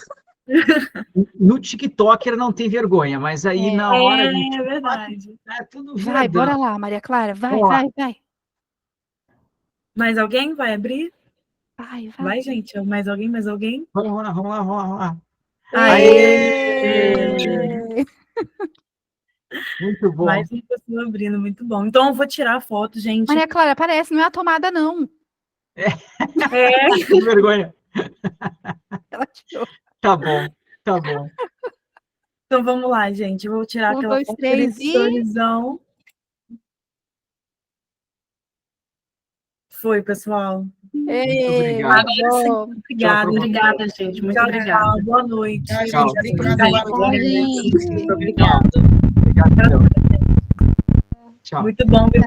No TikToker não tem vergonha, mas aí na hora... É verdade. É tudo Vai, viradão. bora lá, Maria Clara. Vai, Vamos lá. vai, vai. Mais alguém vai abrir? Vai, vai. Vai, gente. Mais alguém? Mais alguém? Vamos lá, vamos lá, vamos lá. Aê! Muito bom. Mais uma pessoa abrindo, muito bom. Então eu vou tirar a foto, gente. Maria Clara, parece, não é a tomada, não. Que vergonha. Ela tirou. Tá bom, tá bom. Então vamos lá, gente. Eu vou tirar 1, aquela 2, foto 3 de sorrisão. Foi, pessoal. Muito obrigado. Obrigada. Obrigada, gente. Muito Tchau, obrigada. tchau. Boa noite. Tchau. Tchau, gente. Obrigado. Tchau. Muito bom ver